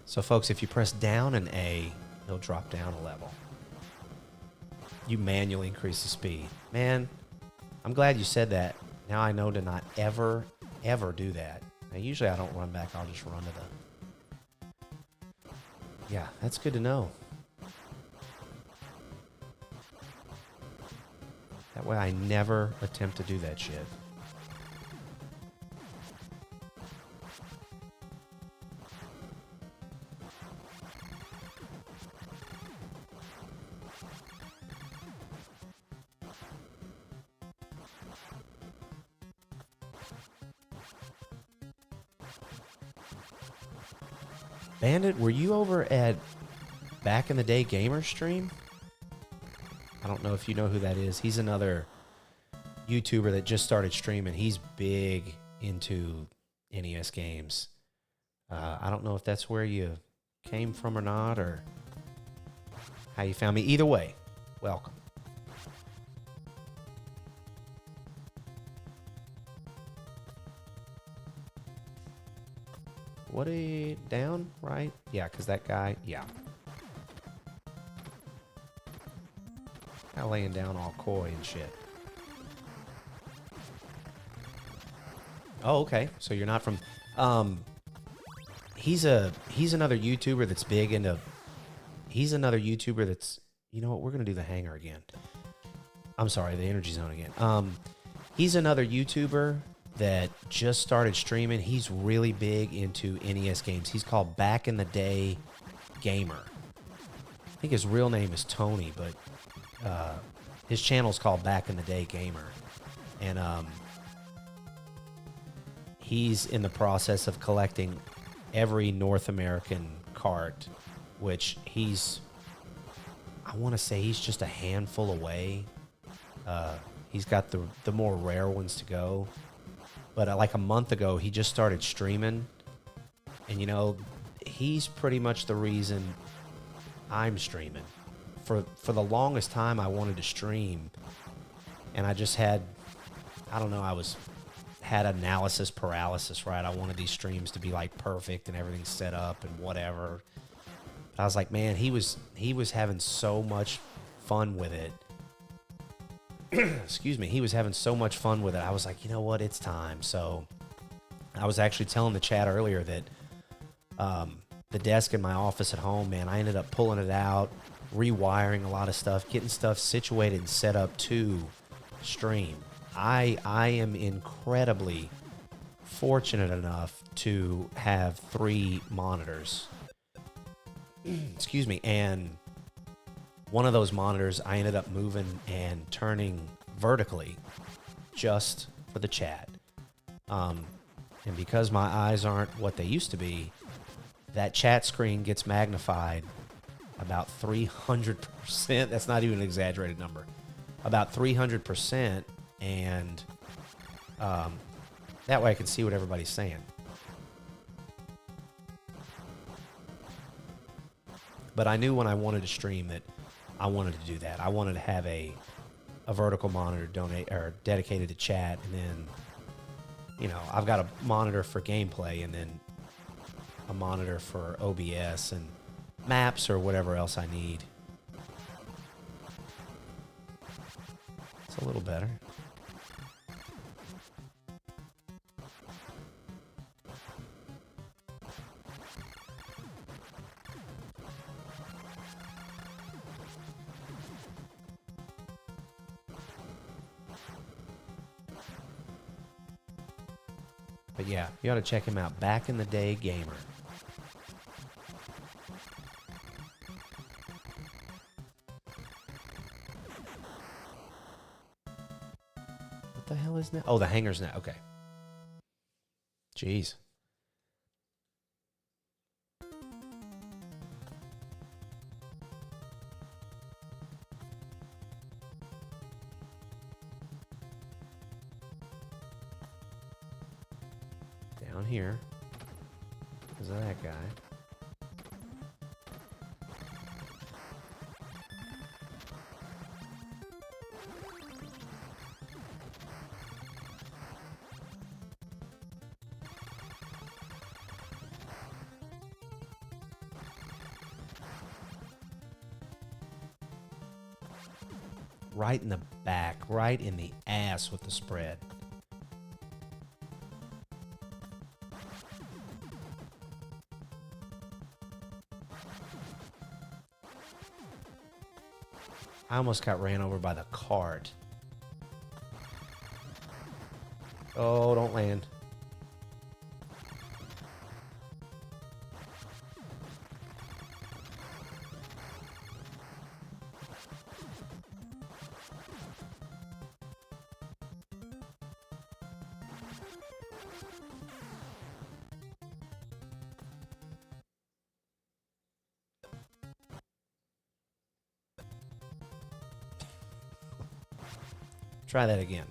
So folks, if you press down and A, it'll drop down a level. You manually increase the speed. Man, I'm glad you said that. Now I know to not ever, ever do that. Now usually I don't run back, I'll just run to the... Yeah, that's good to know. That way I never attempt to do that shit. Bandit, were you over at Back in the Day Gamer Stream? I don't know if you know who that is. He's another YouTuber that just started streaming. He's big into NES games. I don't know if that's where you came from or not, or how you found me. Either way, welcome. What a down, right? Yeah, because that guy, yeah. Not laying down all coy and shit. Oh, okay. So you're not from... He's another YouTuber that's big into... He's another YouTuber that's... You know what? We're going to do the hangar again. I'm sorry, the energy zone again. He's another YouTuber that just started streaming. He's really big into NES games. He's called Back in the Day Gamer. I think his real name is Tony, but his channel's called Back in the Day Gamer. And he's in the process of collecting every North American cart, which he's, I want to say he's just a handful away. He's got the more rare ones to go. But like a month ago, he just started streaming. And, you know, he's pretty much the reason I'm streaming. For the longest time, I wanted to stream. And I just had, I don't know, had analysis paralysis, right? I wanted these streams to be like perfect and everything set up and whatever. But I was like, man, he was having so much fun with it. Excuse me, he was having so much fun with it. I was like, you know what, it's time. So I was actually telling the chat earlier that the desk in my office at home, man, I ended up pulling it out, rewiring a lot of stuff, getting stuff situated and set up to stream. I am incredibly fortunate enough to have 3 monitors. Excuse me, and one of those monitors I ended up moving and turning vertically just for the chat. And because my eyes aren't what they used to be, that chat screen gets magnified about 300%. That's not even an exaggerated number. About 300%. And that way I can see what everybody's saying. But I knew when I wanted to stream that I wanted to do that. I wanted to have a a vertical monitor donate or dedicated to chat, and then, you know, I've got a monitor for gameplay, and then a monitor for OBS and maps or whatever else I need. It's a little better. But yeah, you ought to check him out. Back in the Day Gamer. What the hell is that? Oh, the hanger's now. Okay. Jeez. Down here. Is that guy? Right in the back, right in the ass with the spread. I almost got ran over by the cart. Oh, don't land. Try that again.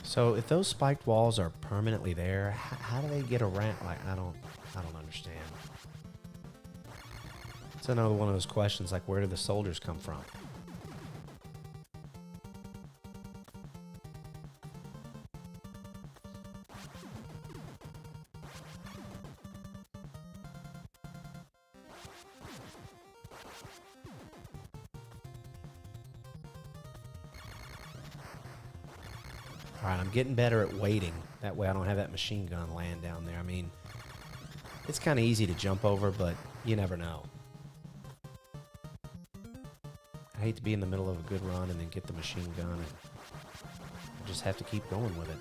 So if those spiked walls are permanently there, how do they get around? Like, I don't understand. It's another one of those questions, like, where do the soldiers come from? All right, I'm getting better at waiting. That way I don't have that machine gun land down there. I mean, it's kind of easy to jump over, but you never know. I hate to be in the middle of a good run and then get the machine gun, and I just have to keep going with it.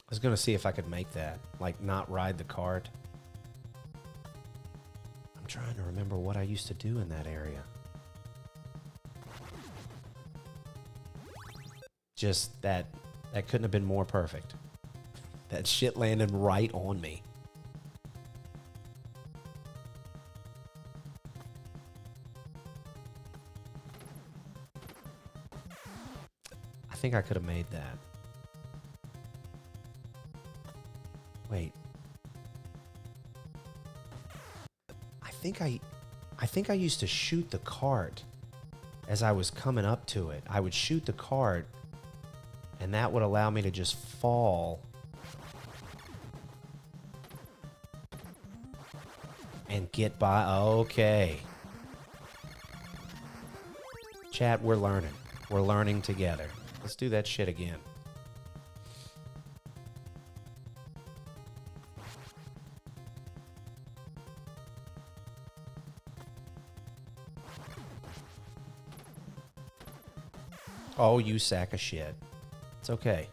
I was going to see if I could make that, like not ride the cart. I'm trying to remember what I used to do in that area. Just that couldn't have been more perfect. That shit landed right on me. I think I could have made that. Wait. I think I used to shoot the cart as I was coming up to it. I would shoot the cart, and that would allow me to just fall and get by. Okay. Chat, we're learning. We're learning together. Let's do that shit again. Oh, you sack of shit. It's okay.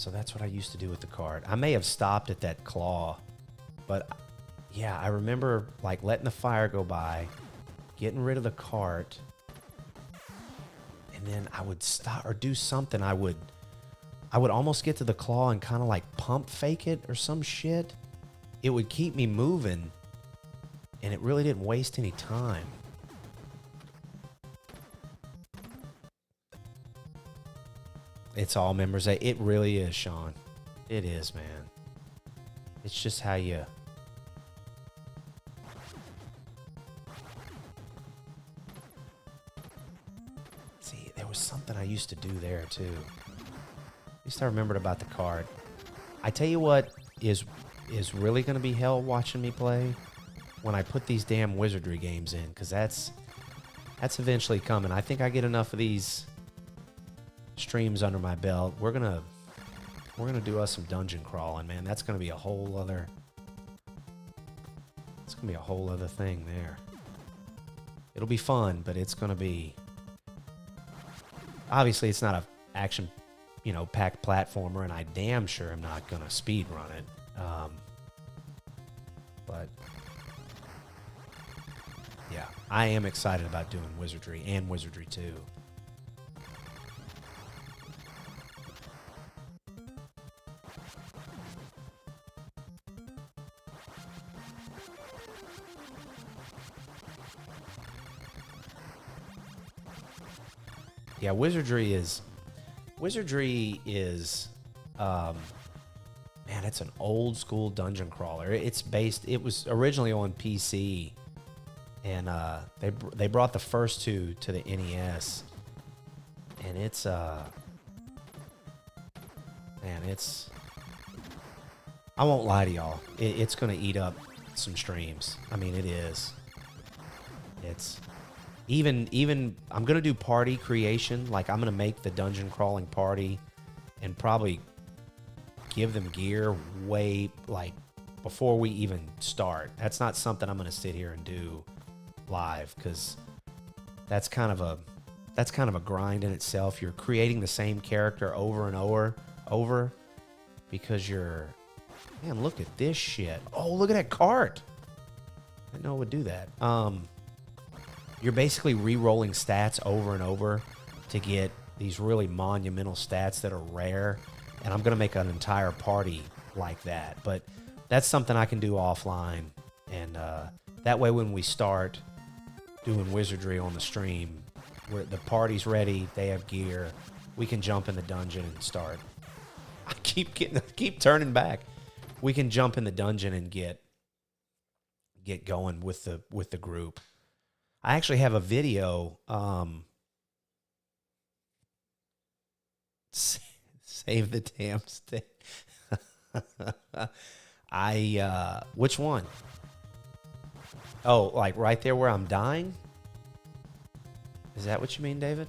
So that's what I used to do with the cart. I may have stopped at that claw, but yeah, I remember like letting the fire go by, getting rid of the cart, and then I would stop or do something. I would almost get to the claw and kind of like pump fake it or some shit. It would keep me moving, and it really didn't waste any time. It's all members. It really is, Sean. It is, man. It's just how you... See, there was something I used to do there, too. At least I remembered about the card. I tell you what is really going to be hell watching me play when I put these damn wizardry games in, because that's eventually coming. I think I get enough of these streams under my belt. We're gonna do us some dungeon crawling, man. That's gonna be a whole other... It's gonna be a whole other thing there. It'll be fun, but it's gonna be... Obviously, it's not a action, packed platformer, and I damn sure am not gonna speed run it. But yeah, I am excited about doing Wizardry and Wizardry 2. Yeah, Wizardry is man, it's an old school dungeon crawler. It was originally on PC, and they brought the first two to the NES, and it's man, I won't lie to y'all, it's gonna eat up some streams. I mean, it is. It's even I'm gonna do party creation. Like, I'm gonna make the dungeon crawling party and probably give them gear way, like, before we even start. That's not something I'm gonna sit here and do live, because that's kind of a grind in itself. You're creating the same character over and over because you're... Man, look at this shit. Oh, look at that cart. I didn't know it would do that. You're basically re-rolling stats over and over to get these really monumental stats that are rare. And I'm going to make an entire party like that. But that's something I can do offline. And that way when we start doing wizardry on the stream, where the party's ready, they have gear, we can jump in the dungeon and start. I keep turning back. We can jump in the dungeon and get going with the group. I actually have a video. Save the damn stick. Which one? Oh, like right there where I'm dying? Is that what you mean, David?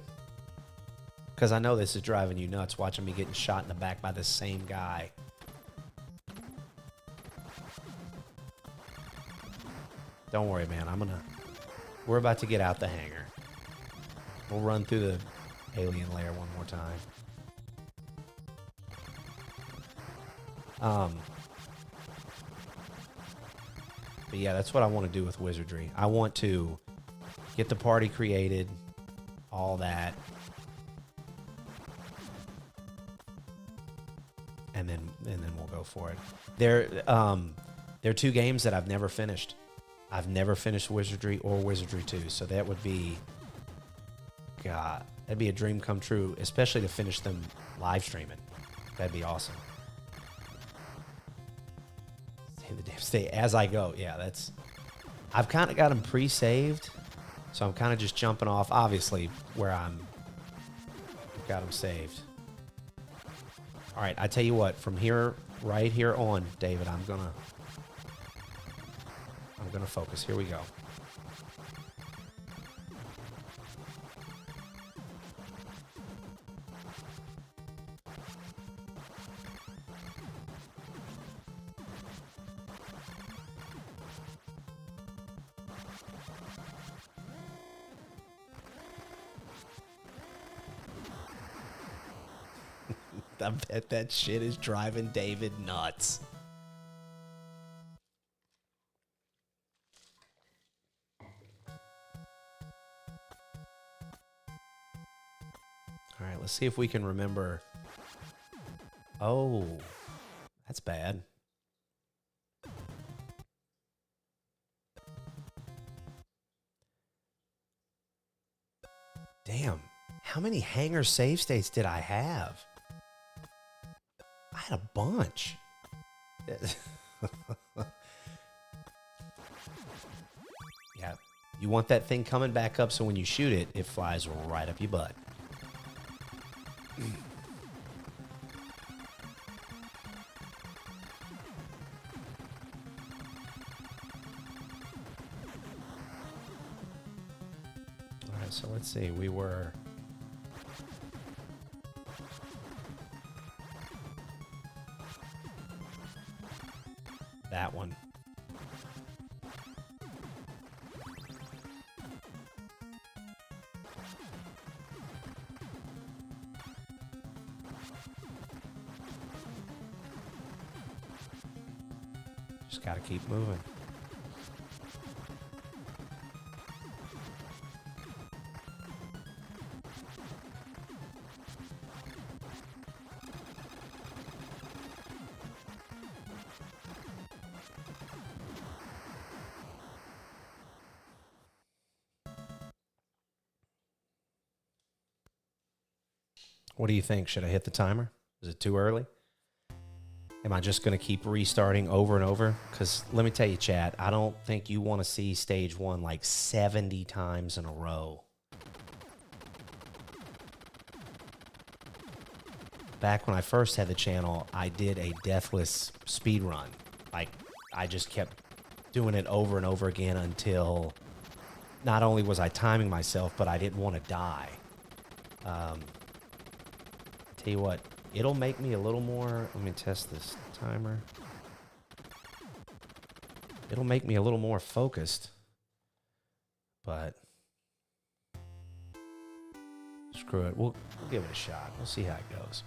Because I know this is driving you nuts, watching me getting shot in the back by the same guy. Don't worry, man. We're about to get out the hangar. We'll run through the alien lair one more time. But yeah, that's what I want to do with wizardry. I want to get the party created, all that, and then we'll go for it. There are two games that I've never finished. I've never finished Wizardry or Wizardry 2, so that would be, God, that'd be a dream come true, especially to finish them live streaming. That'd be awesome. Save the damn state as I go. Yeah, I've kind of got them pre-saved, so I'm kind of just jumping off, obviously, where I've got them saved. All right, I tell you what, from here, right here on, David, I'm gonna focus. Here we go. I bet that shit is driving David nuts. All right, let's see if we can remember. Oh, that's bad. Damn, how many hanger save states did I have? I had a bunch. Yeah, you want that thing coming back up so when you shoot it, it flies right up your butt. All right, so let's see. We were... that one. Just got to keep moving. What do you think? Should I hit the timer? Is it too early? Am I just going to keep restarting over and over? Because let me tell you, chat, I don't think you want to see stage 1 like 70 times in a row. Back when I first had the channel, I did a Deathless speedrun. Like, I just kept doing it over and over again until not only was I timing myself, but I didn't want to die. Tell you what, it'll make me a little more... Let me test this timer. It'll make me a little more focused. But... screw it. We'll give it a shot. We'll see how it goes.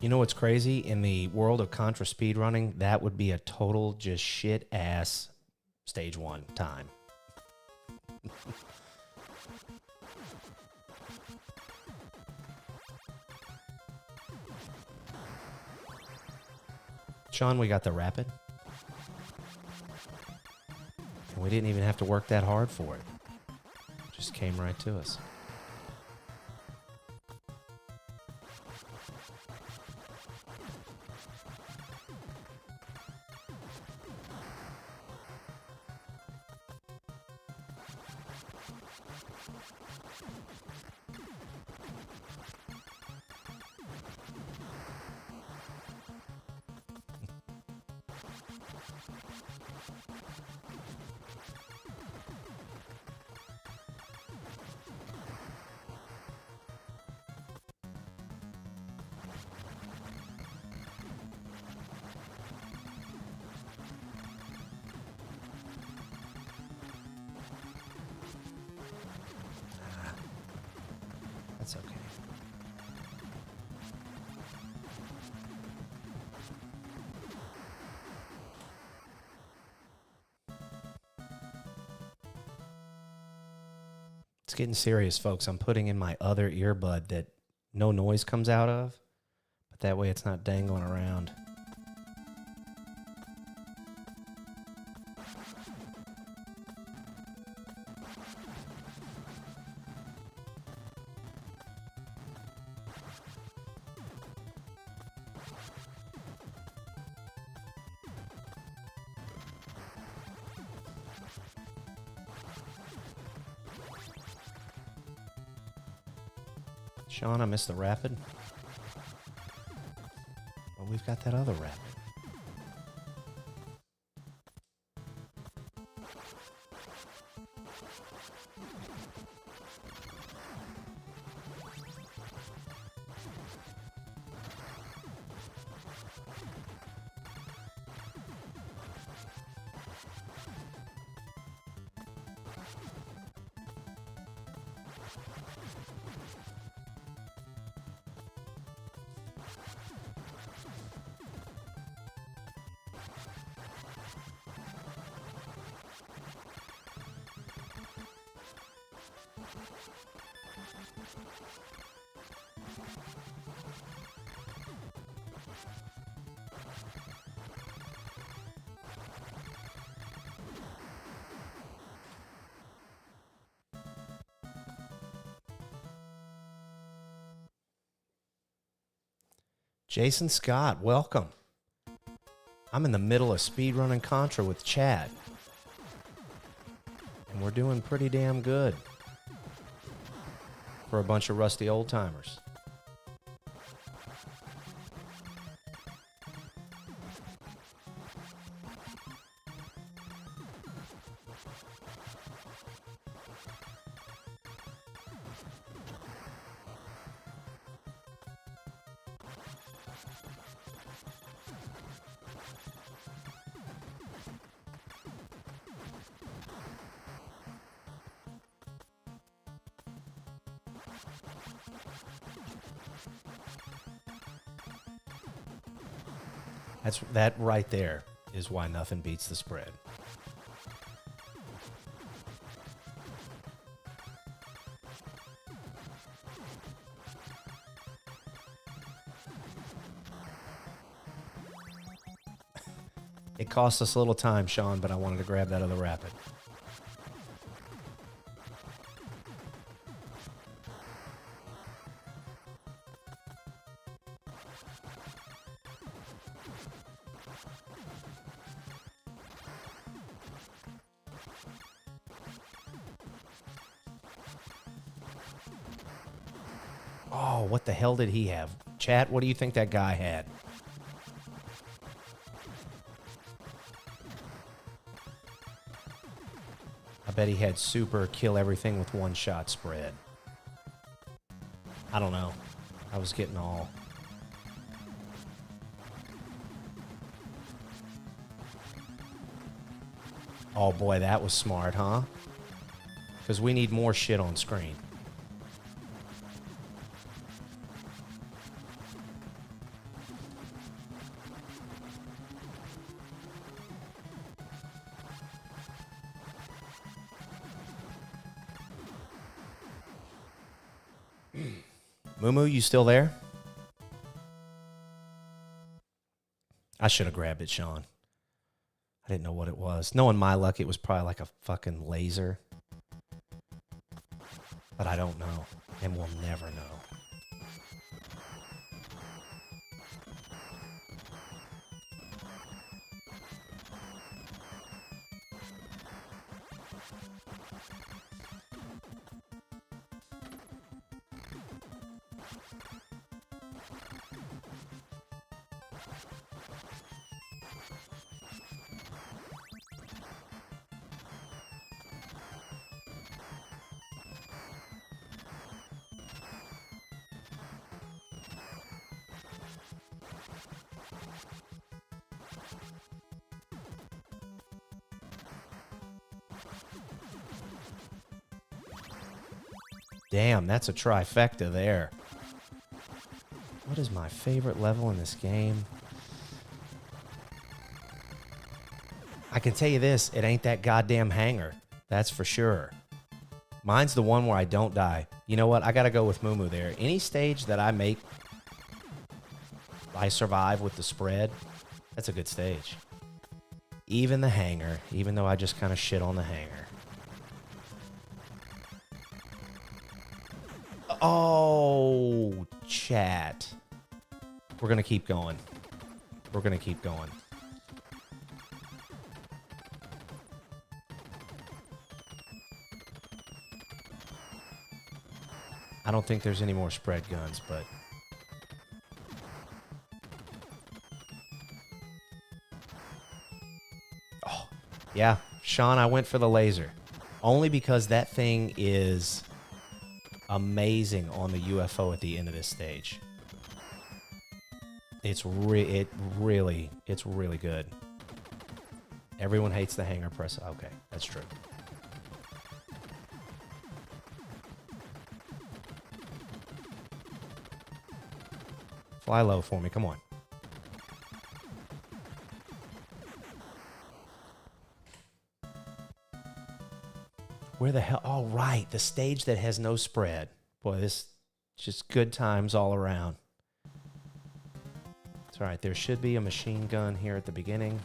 You know what's crazy? In the world of Contra speedrunning, that would be a total just shit-ass stage 1 time. Sean, we got the rapid. And we didn't even have to work that hard for it. Just came right to us. That's okay. It's getting serious, folks. I'm putting in my other earbud that no noise comes out of, but that way it's not dangling around. Sean, I missed the rapid. Well, we've got that other rapid. Jason Scott, welcome. I'm in the middle of Speedrun and Contra with Chad. And we're doing pretty damn good for a bunch of rusty old timers. That right there is why nothing beats the spread. It cost us a little time, Sean, but I wanted to grab that other rapid. Oh, what the hell did he have? Chat, what do you think that guy had? I bet he had super kill everything with one shot spread. I don't know. I was getting all... Oh boy, that was smart, huh? Because we need more shit on screen. Mumu, you still there? I should have grabbed it, Sean. I didn't know what it was. Knowing my luck, it was probably like a fucking laser. But I don't know. And we'll never know. Damn, that's a trifecta there. What is my favorite level in this game? I can tell you this, it ain't that goddamn hangar. That's for sure. Mine's the one where I don't die. You know what? I gotta go with Moo Moo there. Any stage that I make, I survive with the spread, that's a good stage. Even the hangar, even though I just kind of shit on the hangar. Oh, chat. We're gonna keep going. We're gonna keep going. I don't think there's any more spread guns, but... Oh, yeah. Sean, I went for the laser. Only because that thing is amazing on the UFO at the end of this stage. It's really good. Everyone hates the hangar press. Okay, that's true. Fly low for me, come on. Where the hell? Oh, right, the stage that has no spread. Boy, this just good times all around. It's all right, there should be a machine gun here at the beginning.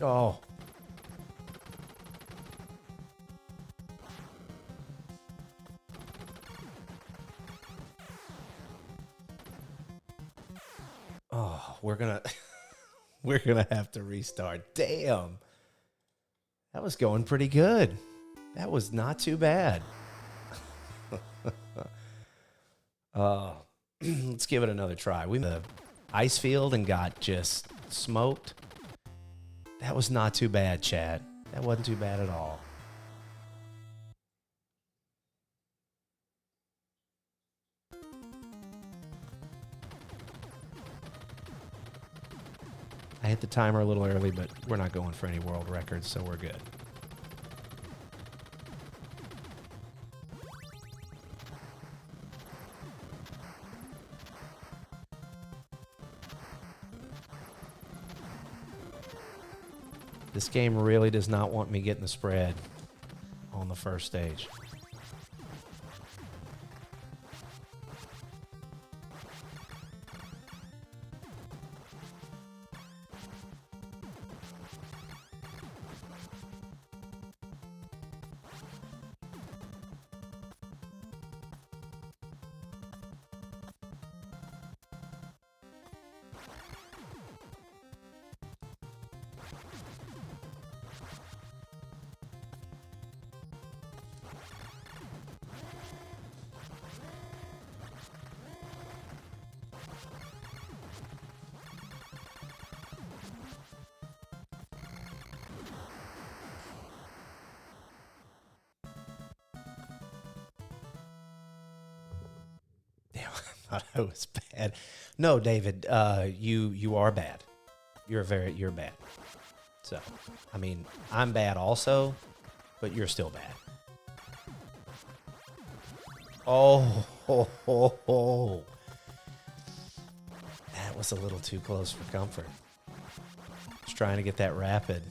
Oh. Oh, we're gonna have to restart. Damn. That was going pretty good. That was not too bad. Let's give it another try. We went to the ice field and got just smoked. That was not too bad, Chad. That wasn't too bad at all. I hit the timer a little early, but we're not going for any world records, so we're good. This game really does not want me getting the spread on the first stage. Thought I was bad. No, David, you are bad. You're bad. So, I mean, I'm bad also, but you're still bad. Oh, ho, ho, ho. That was a little too close for comfort. Just trying to get that rapid.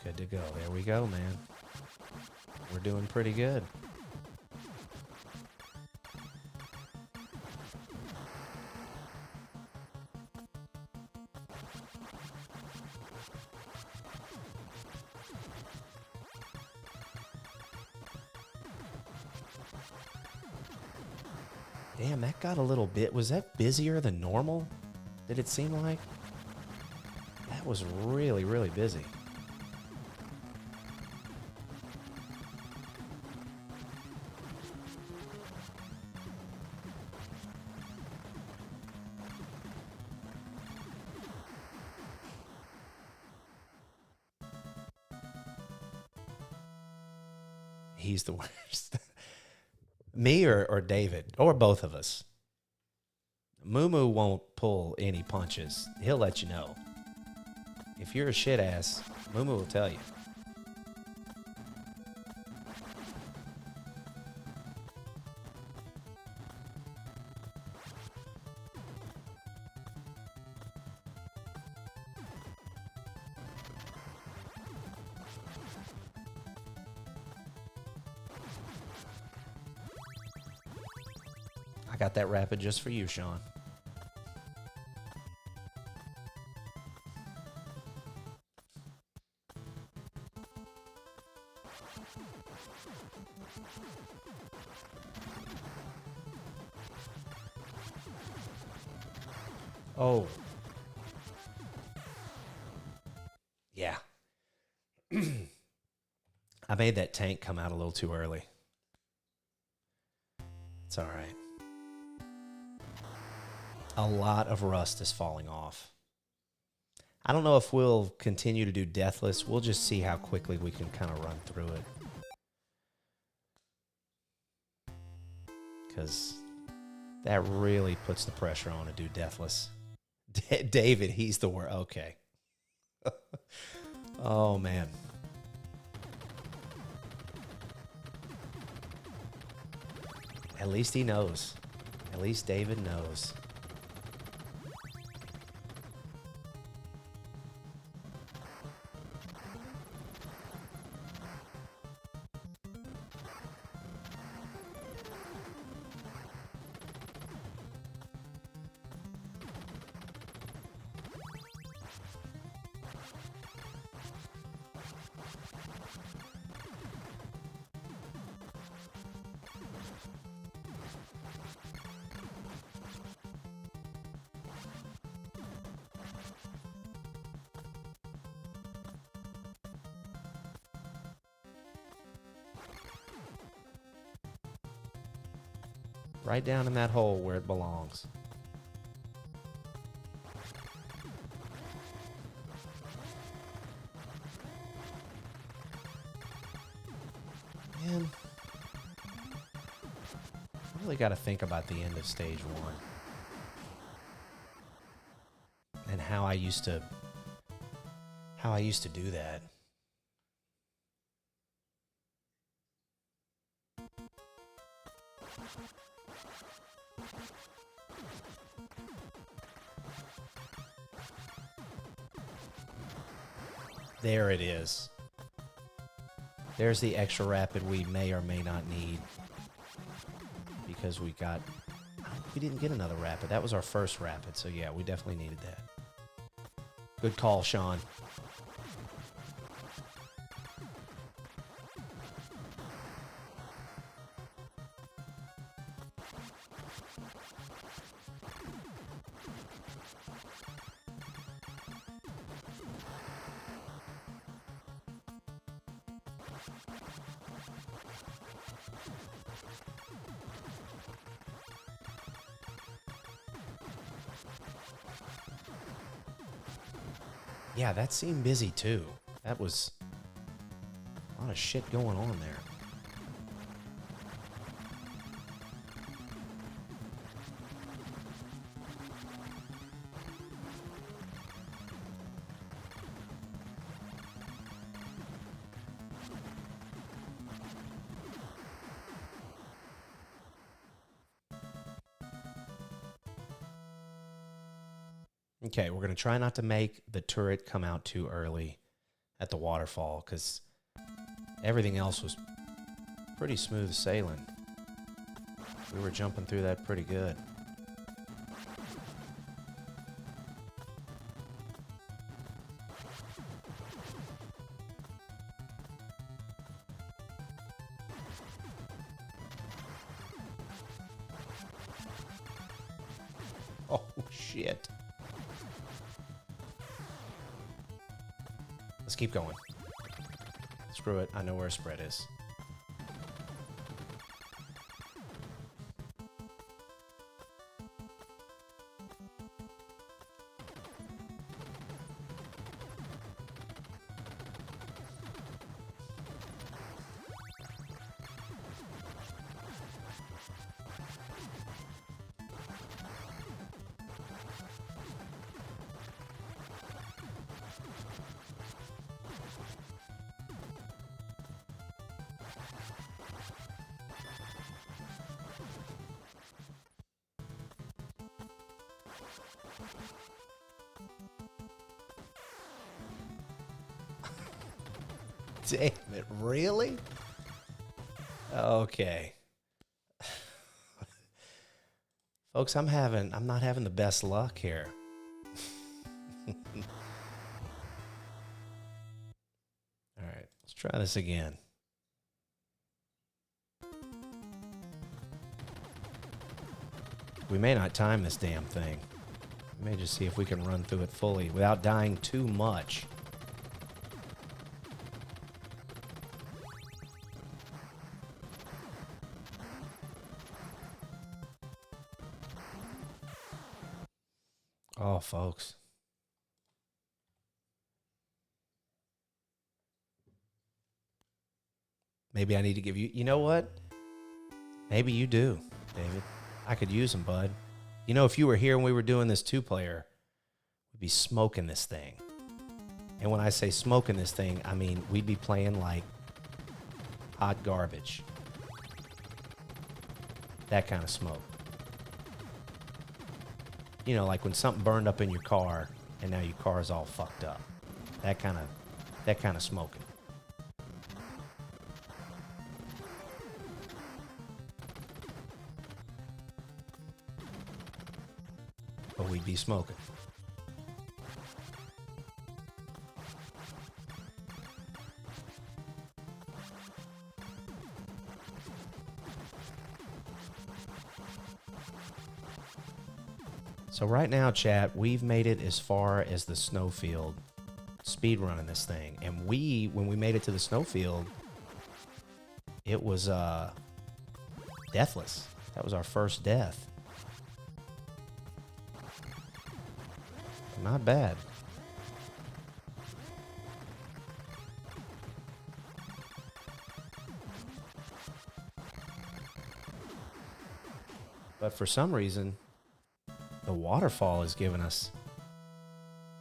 Good to go. There we go, man. We're doing pretty good. Damn, that got a little bit... Was that busier than normal? Did it seem like? That was really, really busy. He's the worst. Me or David, or both of us. Moo Moo won't pull any punches. He'll let you know. If you're a shit ass, Moo Moo will tell you. I got that rapid just for you, Sean. Oh. Yeah. I made that tank come out a little too early. It's all right. A lot of rust is falling off. I don't know if we'll continue to do Deathless. We'll just see how quickly we can kind of run through it. Because that really puts the pressure on to do Deathless. David, he's the worst. Okay. Oh, man. At least he knows. At least David knows. Right down in that hole where it belongs. Man, I really got to think about the end of stage 1. And how I used to do that. There it is. There's the extra rapid we may or may not need. Because we didn't get another rapid. That was our first rapid, so yeah, we definitely needed that. Good call, Sean. Yeah, that seemed busy too. That was a lot of shit going on there. Okay, we're going to try not to make the turret come out too early at the waterfall because everything else was pretty smooth sailing. We were jumping through that pretty good. Oh, shit. Let's keep going. Screw it. I know where a spread is. Damn it, really? Okay. Folks, I'm not having the best luck here. All right, let's try this again. We may not time this damn thing. We may just see if we can run through it fully without dying too much. Oh, folks. Maybe I need to give you... You know what? Maybe you do, David. I could use them, bud. You know, if you were here and we were doing this two-player, we'd be smoking this thing. And when I say smoking this thing, I mean we'd be playing like hot garbage. That kind of smoke. You know, like when something burned up in your car and now your car is all fucked up. That kind of smoking. But we'd be smoking. So right now, chat, we've made it as far as the snowfield, speedrunning this thing. And when we made it to the snowfield, it was deathless. That was our first death. Not bad. But for some reason, the waterfall is giving us...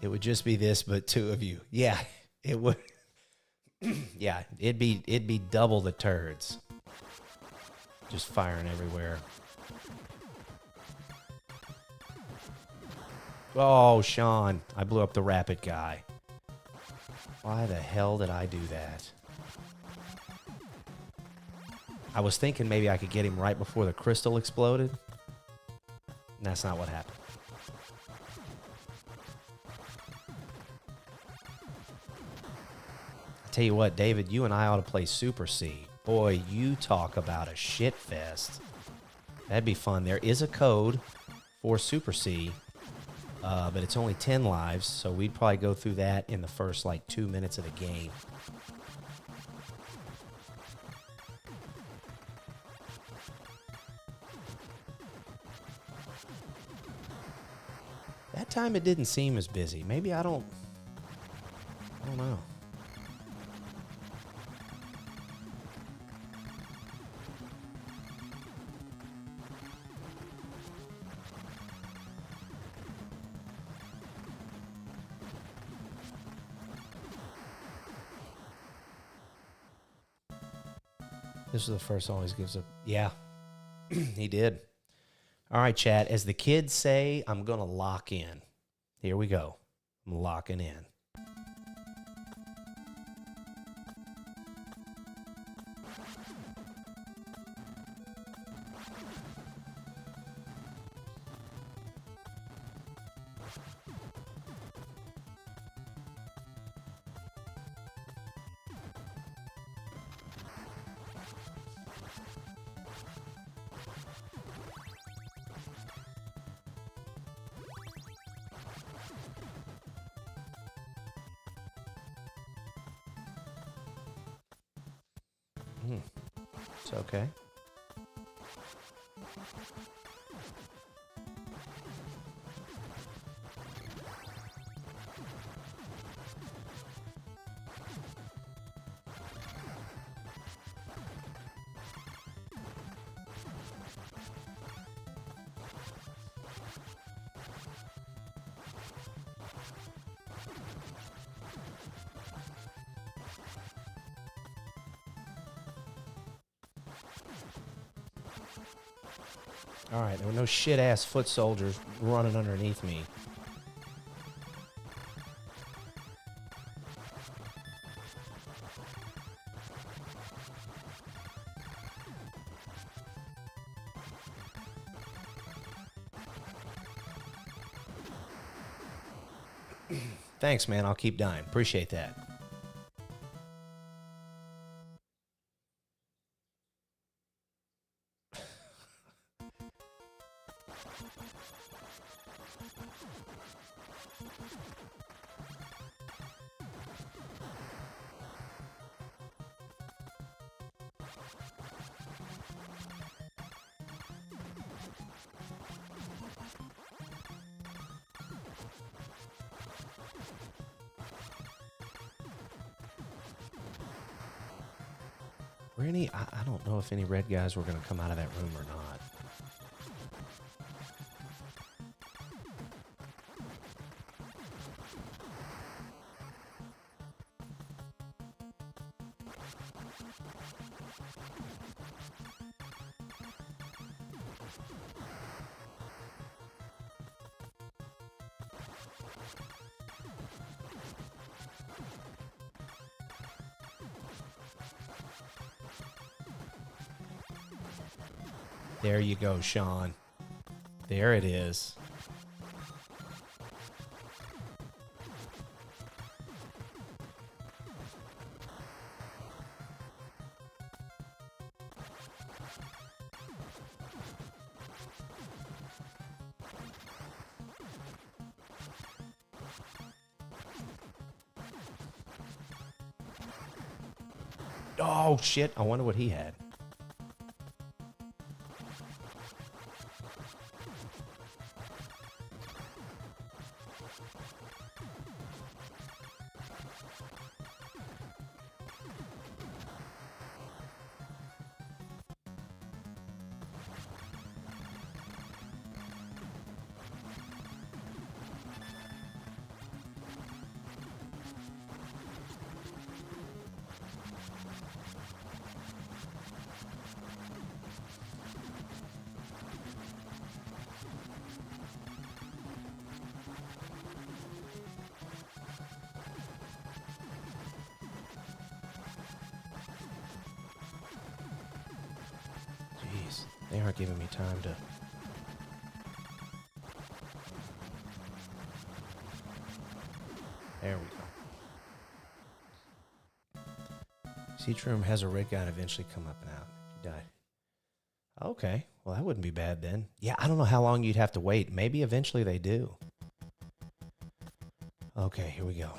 It would just be this, but two of you. Yeah, it would. Yeah, it'd be double the turds. Just firing everywhere. Oh, Sean, I blew up the rapid guy. Why the hell did I do that? I was thinking maybe I could get him right before the crystal exploded. And that's not what happened. I tell you what, David, you and I ought to play Super C. Boy, you talk about a shit fest. That'd be fun. There is a code for Super C. But it's only 10 lives, so we'd probably go through that in the first, 2 minutes of the game. That time it didn't seem as busy. Maybe I don't know. This is the first always gives up. Yeah, he did. All right, chat. As the kids say, I'm going to lock in. Here we go. I'm locking in. It's okay. All right, there were no shit-ass foot soldiers running underneath me. Thanks, man. I'll keep dying. Appreciate that. Were any? I don't know if any red guys were going to come out of that room or not. There you go, Sean. There it is. Oh, shit. I wonder what he had. They aren't giving me time to... There we go. Siege room has a red guy and eventually come up and out. He died. Okay. Well, that wouldn't be bad then. Yeah, I don't know how long you'd have to wait. Maybe eventually they do. Okay, here we go.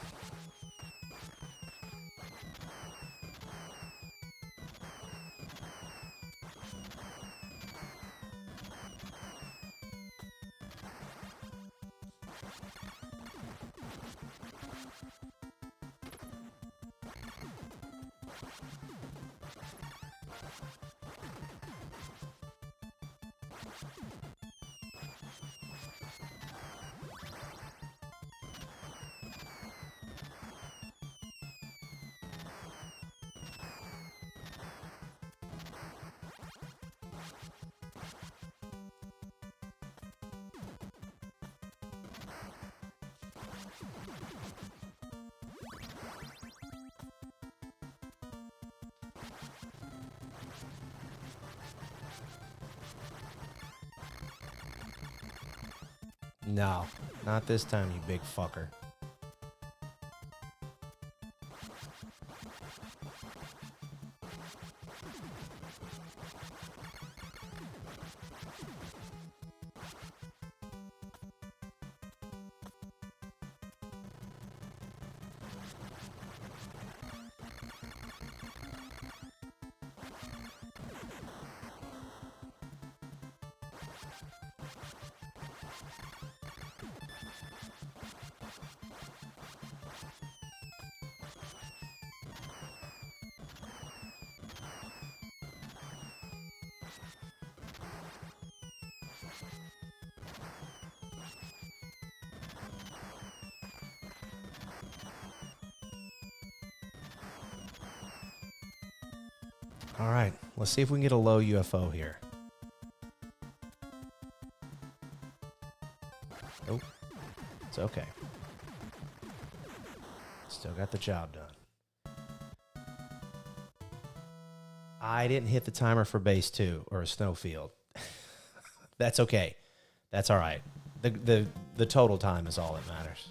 No, not this time, you big fucker. All right, let's see if we can get a low UFO here. Nope, it's okay. Still got the job done. I didn't hit the timer for base 2 or a snowfield. That's okay. That's all right. The total time is all that matters.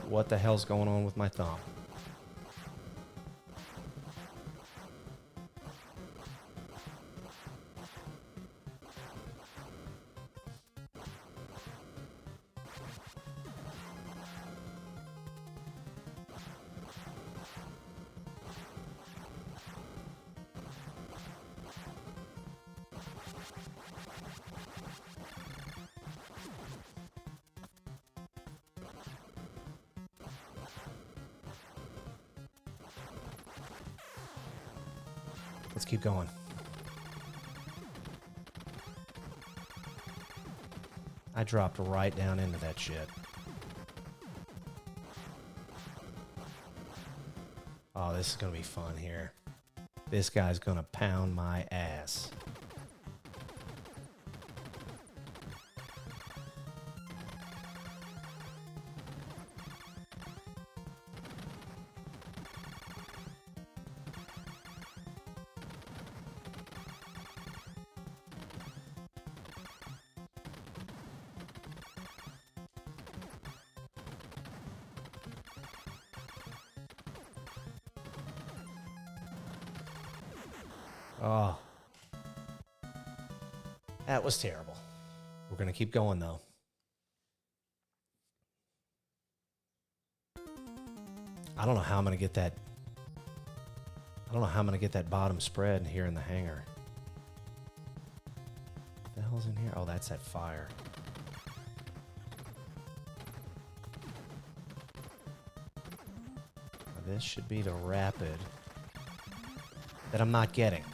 What the hell's going on with my thumb? Let's keep going. I dropped right down into that shit. Oh, this is going to be fun here. This guy's going to pound my ass. Oh, that was terrible. We're going to keep going, though. I don't know how I'm going to get that. I don't know how I'm going to get that bottom spread here in the hangar. What the hell's in here? Oh, that's that fire. Now, this should be the rapid that I'm not getting.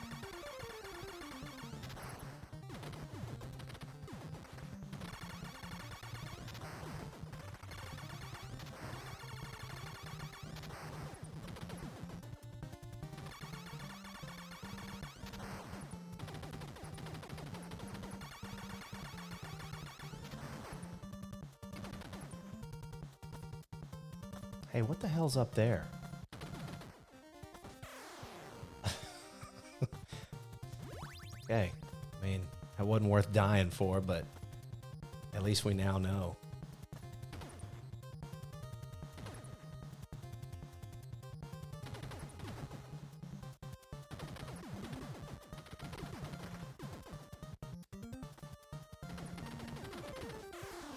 Hey, what the hell's up there? Okay, I mean, that wasn't worth dying for, but at least we now know.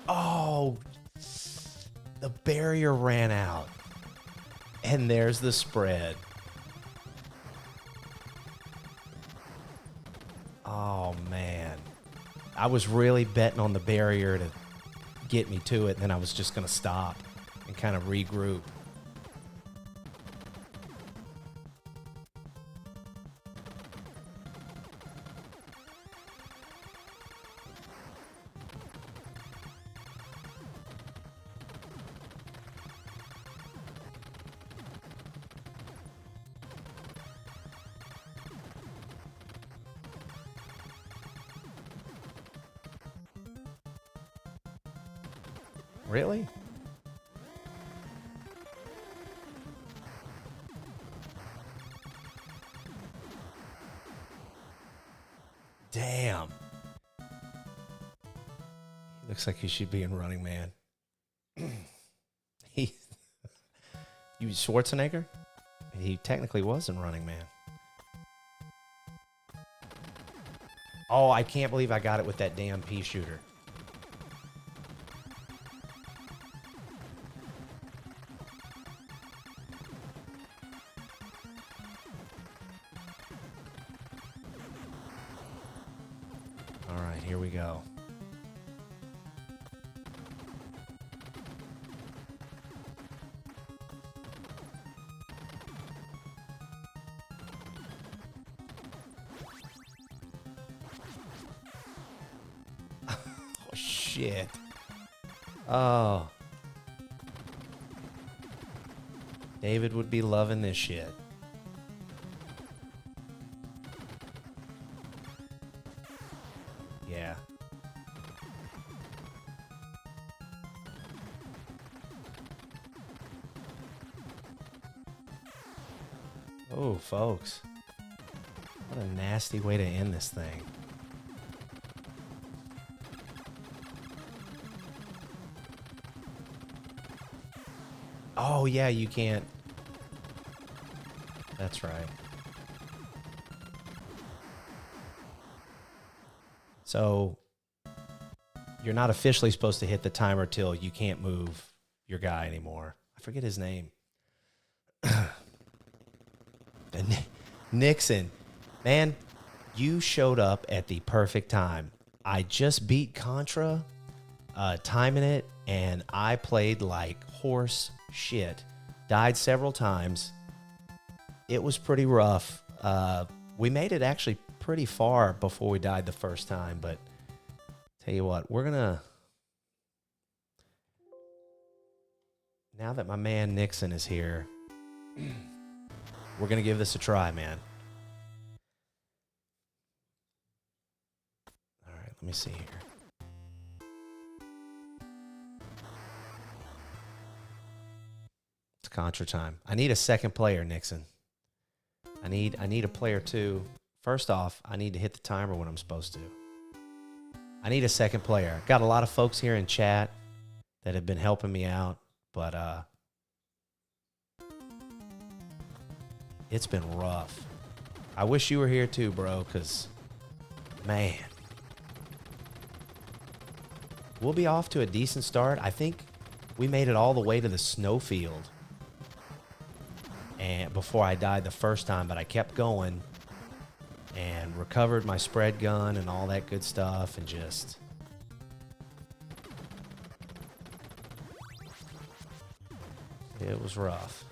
Oh, the barrier ran out. And there's the spread. Oh, man. I was really betting on the barrier to get me to it, and then I was just going to stop and kind of regroup. Really? Damn. He looks like he should be in Running Man. You Schwarzenegger? He technically was in Running Man. Oh, I can't believe I got it with that damn pea shooter. All right, here we go. Oh, shit. Oh. David would be loving this shit. Oh, folks. What a nasty way to end this thing. Oh, yeah, you can't. That's right. So, you're not officially supposed to hit the timer till you can't move your guy anymore. I forget his name. Nixon. Man, you showed up at the perfect time. I just beat Contra, timing it, and I played like horse shit. Died several times. It was pretty rough. We made it actually pretty far before we died the first time, but tell you what, we're gonna, now that my man Nixon is here, we're gonna give this a try, man. All right, let me see here. It's Contra time. I need a second player, Nixon. I need a player too. First off, I need to hit the timer when I'm supposed to. I need a second player. Got a lot of folks here in chat that have been helping me out, but it's been rough. I wish you were here too, bro, because, man. We'll be off to a decent start. I think we made it all the way to the snowfield and before I died the first time, but I kept going and recovered my spread gun and all that good stuff and just... It was rough.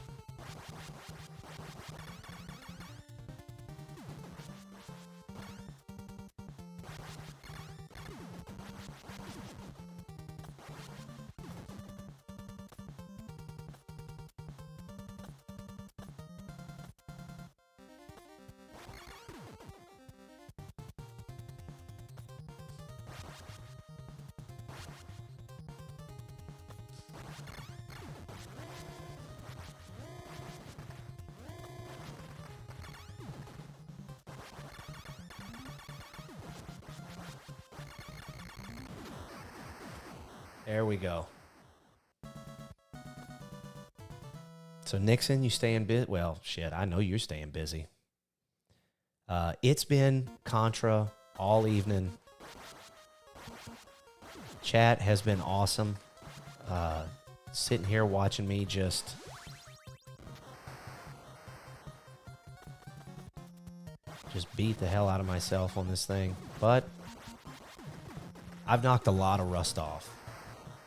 There we go. So Nixon, you staying busy? Well, shit, I know you're staying busy. It's been Contra all evening. Chat has been awesome. Sitting here watching me just beat the hell out of myself on this thing. But I've knocked a lot of rust off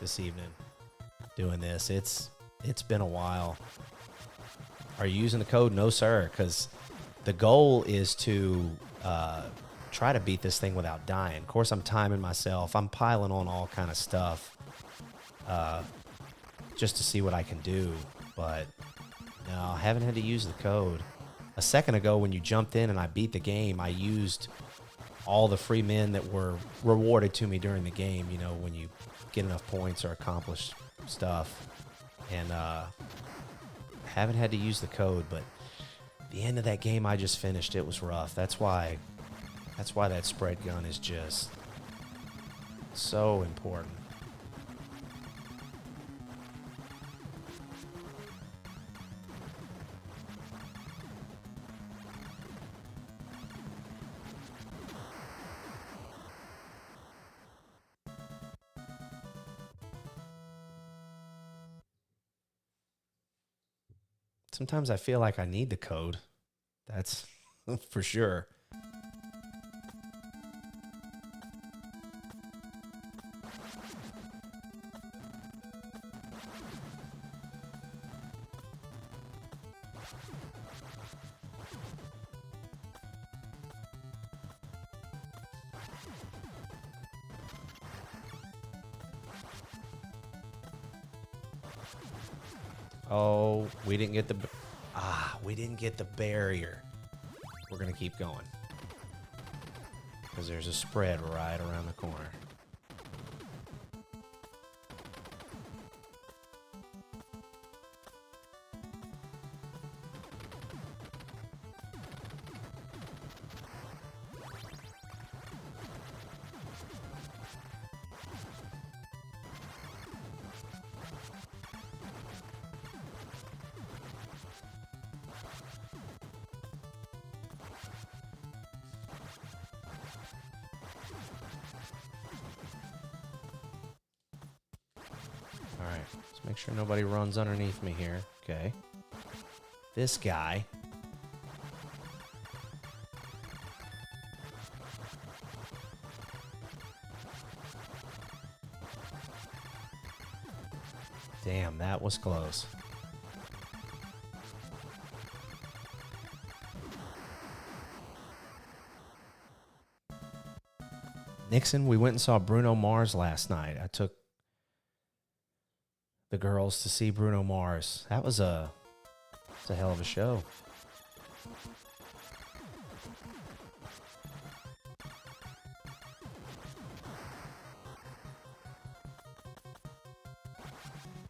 this evening doing this. It's been a while. Are you using the code? No, sir, because the goal is to try to beat this thing without dying. Of course, I'm timing myself. I'm piling on all kind of stuff just to see what I can do. But no, I haven't had to use the code. A second ago when you jumped in and I beat the game, I used all the free men that were rewarded to me during the game, you know, when you get enough points or accomplish stuff. And haven't had to use the code, but the end of that game I just finished, it was rough. That's why that spread gun is just so important. Sometimes I feel like I need the code. That's for sure. Oh, we didn't get the barrier. We're gonna keep going because there's a spread right around the corner. Let's make sure nobody runs underneath me here. Okay. This guy. Damn, that was close. Nixon, we went and saw Bruno Mars last night. I took the girls to see Bruno Mars. That was it's a hell of a show.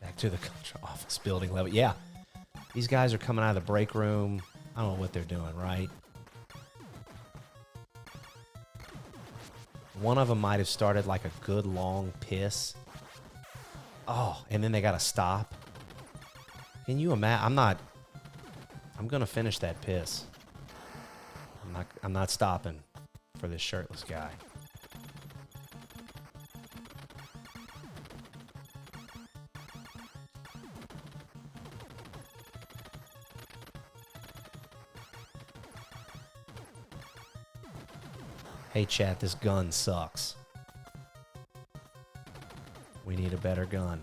Back to the office building level. Yeah, these guys are coming out of the break room. I don't know what they're doing, right? One of them might have started like a good long piss. Oh, and then they got to stop. Can you imagine? I'm going to finish that piss. I'm not stopping for this shirtless guy. Hey chat, this gun sucks. We need a better gun.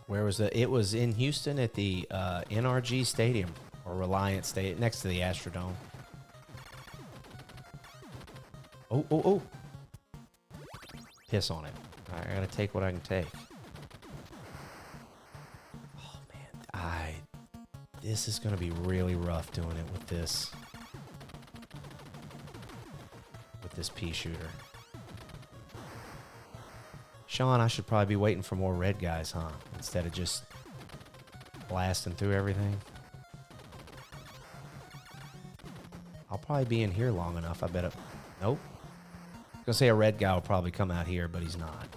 Where was it? It was in Houston at the NRG Stadium, or Reliant Stadium, next to the Astrodome. Oh. Piss on it. I gotta take what I can take. Oh, man. This is gonna be really rough doing it with this pea shooter. Sean, I should probably be waiting for more red guys, huh? Instead of just blasting through everything. I'll probably be in here long enough. I bet it. Nope. I was gonna say a red guy will probably come out here, but he's not.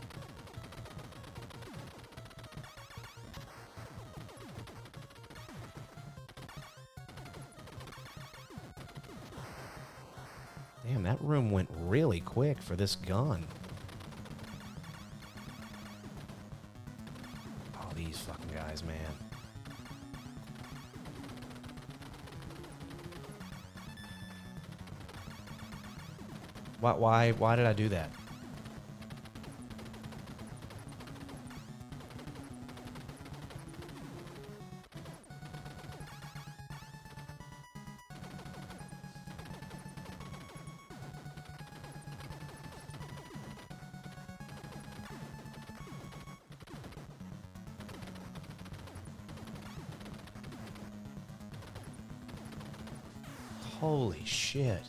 Damn, that room went really quick for this gun. Oh, these fucking guys, man. Why did I do that? Holy shit.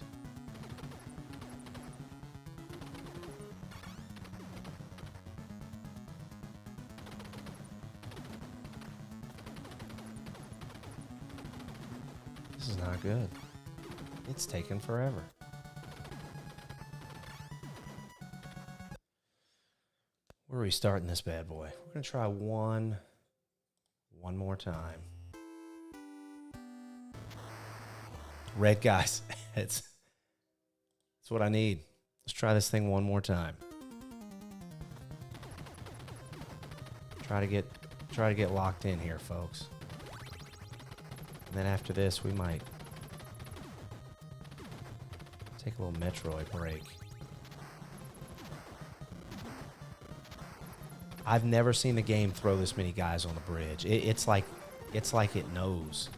This is not good. It's taken forever. Where are we starting this bad boy? We're going to try one more time. Red guys. It's what I need. Let's try this thing one more time. Try to get locked in here, folks. And then after this, we might take a little Metroid break. I've never seen the game throw this many guys on the bridge. It's like it knows.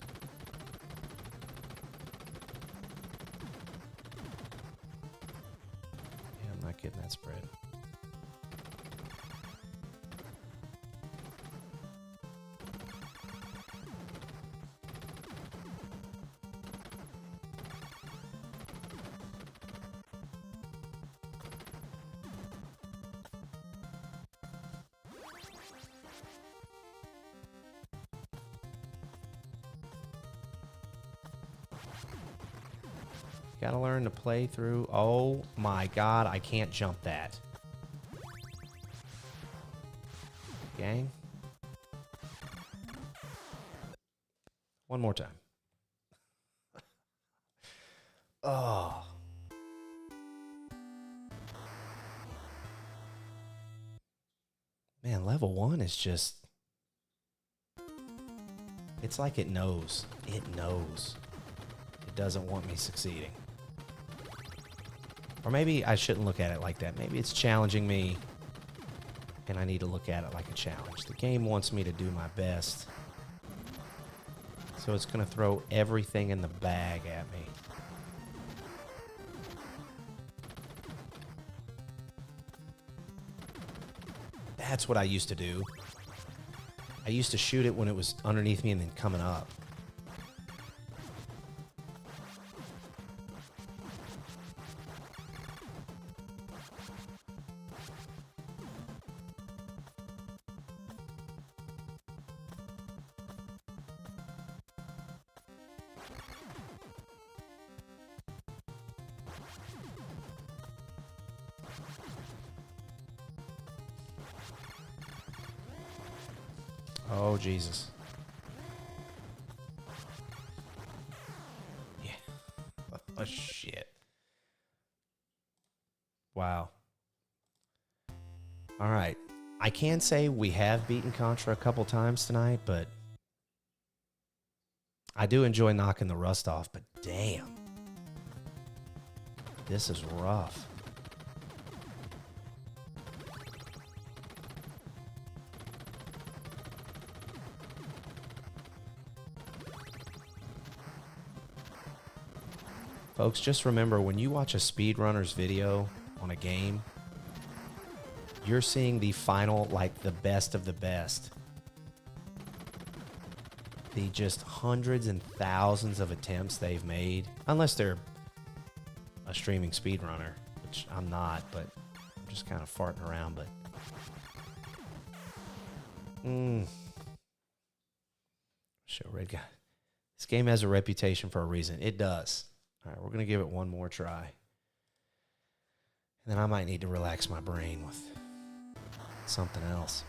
Yeah, I'm not getting that spread. Gotta learn to play through. Oh my god, I can't jump that. Gang. One more time. Oh. Man, level 1 is just... It's like it knows. It knows. It doesn't want me succeeding. Or maybe I shouldn't look at it like that. Maybe it's challenging me, and I need to look at it like a challenge. The game wants me to do my best. So it's going to throw everything in the bag at me. That's what I used to do. I used to shoot it when it was underneath me and then coming up. Oh, Jesus. Yeah. Oh, shit. Wow. All right. I can say we have beaten Contra a couple times tonight, but I do enjoy knocking the rust off, but damn. This is rough. Folks, just remember, when you watch a speedrunner's video on a game, you're seeing the final, like the best of the best. The just hundreds and thousands of attempts they've made, unless they're a streaming speedrunner, which I'm not, but I'm just kind of farting around, but... Show red guy. This game has a reputation for a reason. It does. All right, we're going to give it one more try. And then I might need to relax my brain with something else.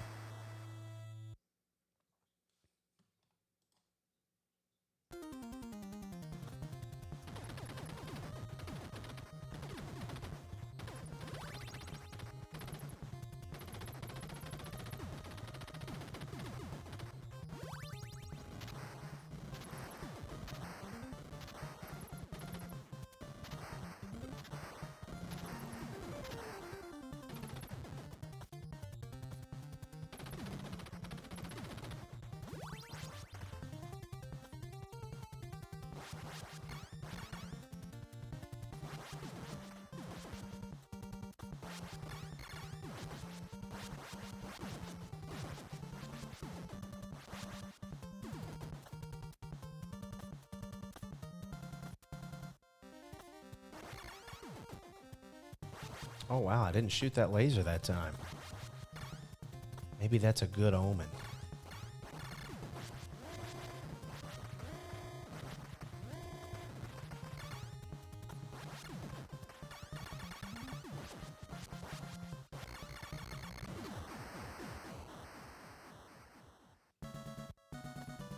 Oh, wow, I didn't shoot that laser that time. Maybe that's a good omen.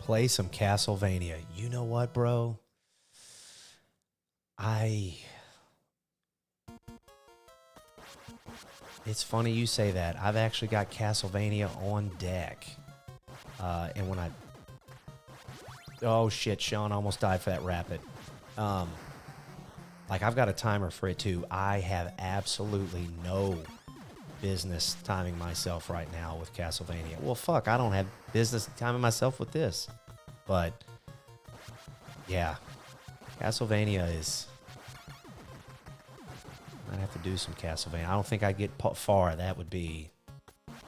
Play some Castlevania. You know what, bro? It's funny you say that. I've actually got Castlevania on deck. And when I... Oh, shit. Sean almost died for that rapid. Like, I've got a timer for it, too. I have absolutely no business timing myself right now with Castlevania. Well, fuck. I don't have business timing myself with this. But, yeah. Castlevania is... I'd have to do some Castlevania. I don't think I'd get far. That would be...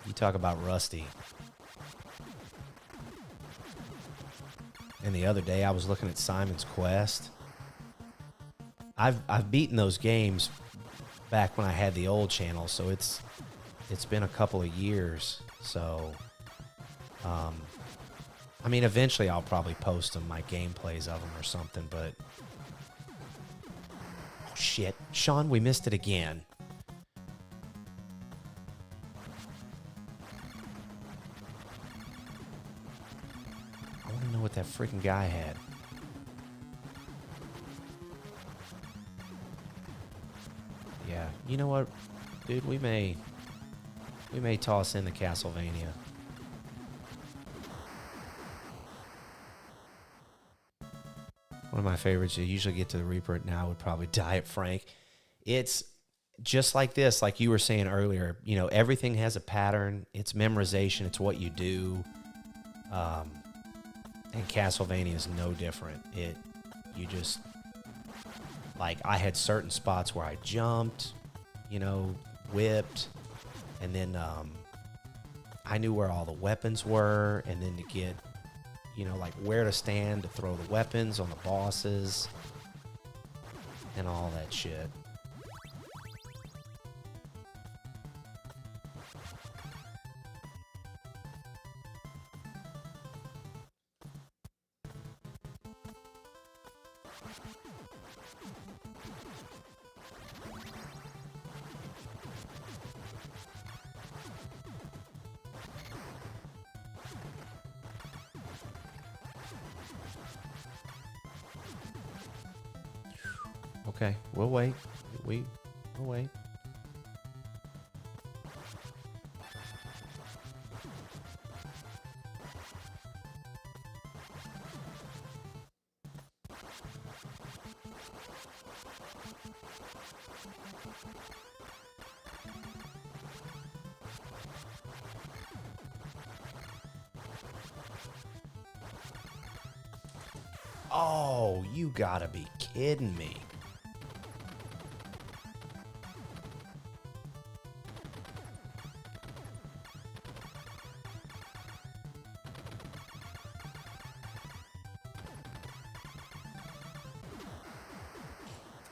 You talk about rusty. And the other day I was looking at Simon's Quest. I've beaten those games back when I had the old channel, so it's been a couple of years. So, I mean, eventually I'll probably post them, my gameplays of them or something, but... Shit. Sean, we missed it again. I want to know what that freaking guy had. Yeah. You know what, dude? We may toss in the Castlevania. One of my favorites. You usually get to the Reaper. Now would probably Diet Frank. It's just like this, like you were saying earlier. You know, everything has a pattern. It's memorization. It's what you do. And Castlevania is no different. You just, like, I had certain spots where I jumped, you know, whipped, and then I knew where all the weapons were, and then to get, you know, like where to stand to throw the weapons on the bosses and all that shit. Okay, we'll wait. We'll wait. Oh, you gotta be kidding me.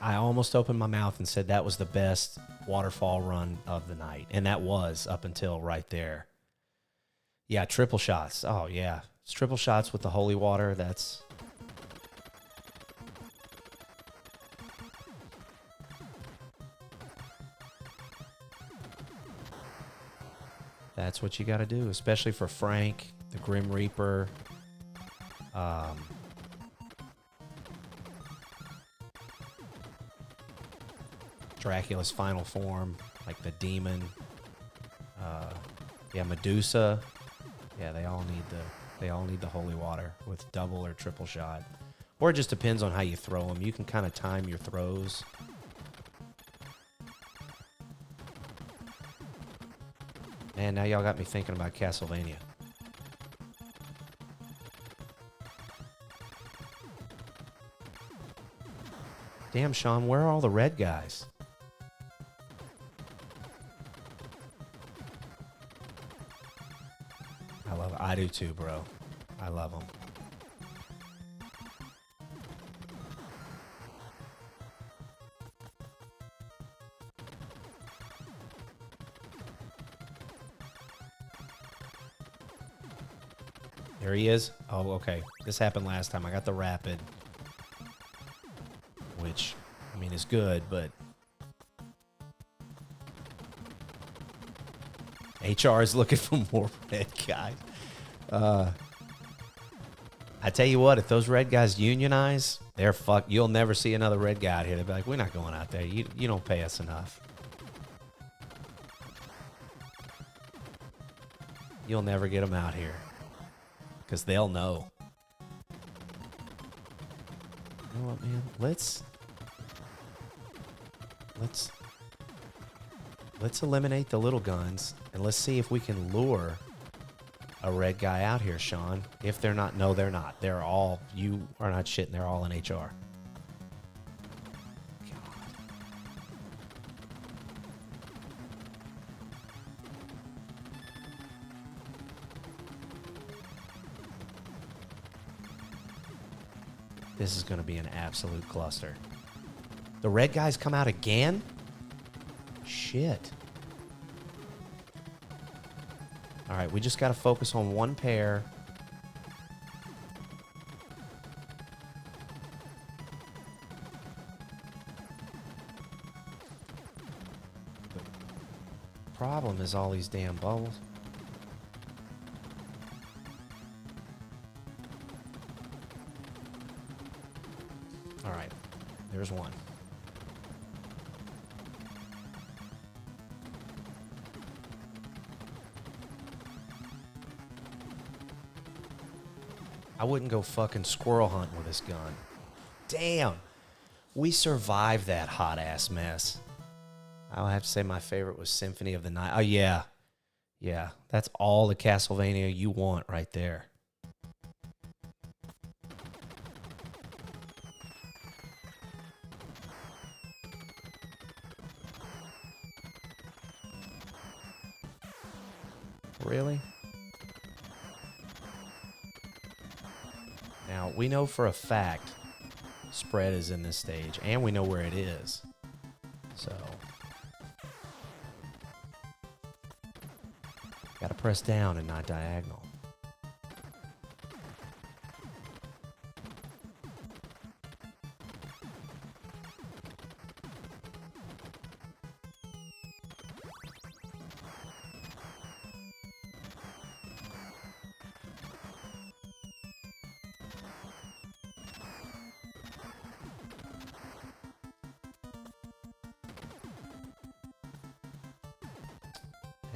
I almost opened my mouth and said that was the best waterfall run of the night. And that was up until right there. Yeah, triple shots. Oh, yeah. It's triple shots with the holy water. That's what you got to do, especially for Frank, the Grim Reaper. Dracula's final form, like the demon. Yeah, Medusa. Yeah, they all need the holy water with double or triple shot. Or it just depends on how you throw them. You can kind of time your throws. Man, now y'all got me thinking about Castlevania. Damn, Sean, where are all the red guys? I love it. I do too, bro. I love them. There he is. Oh, okay. This happened last time. I got the rapid, which, I mean, is good, but HR is looking for more red guys. I tell you what, if those red guys unionize, they're fucked. You'll never see another red guy out here. They'll be like, we're not going out there. You don't pay us enough. You'll never get them out here. Because they'll know. You know what, man? Let's eliminate the little guns, and let's see if we can lure a red guy out here, Sean. If they're not, no, they're not. They're all, you are not shitting. They're all in HR. God. This is going to be an absolute cluster. The red guys come out again? Shit. All right, we just got to focus on one pair. The problem is all these damn bubbles. All right, there's one. I wouldn't go fucking squirrel hunting with this gun. Damn. We survived that hot ass mess. I'll have to say my favorite was Symphony of the Night. Oh, yeah. Yeah. That's all the Castlevania you want right there. Really? Now, we know for a fact spread is in this stage, and we know where it is. So, gotta press down and not diagonal.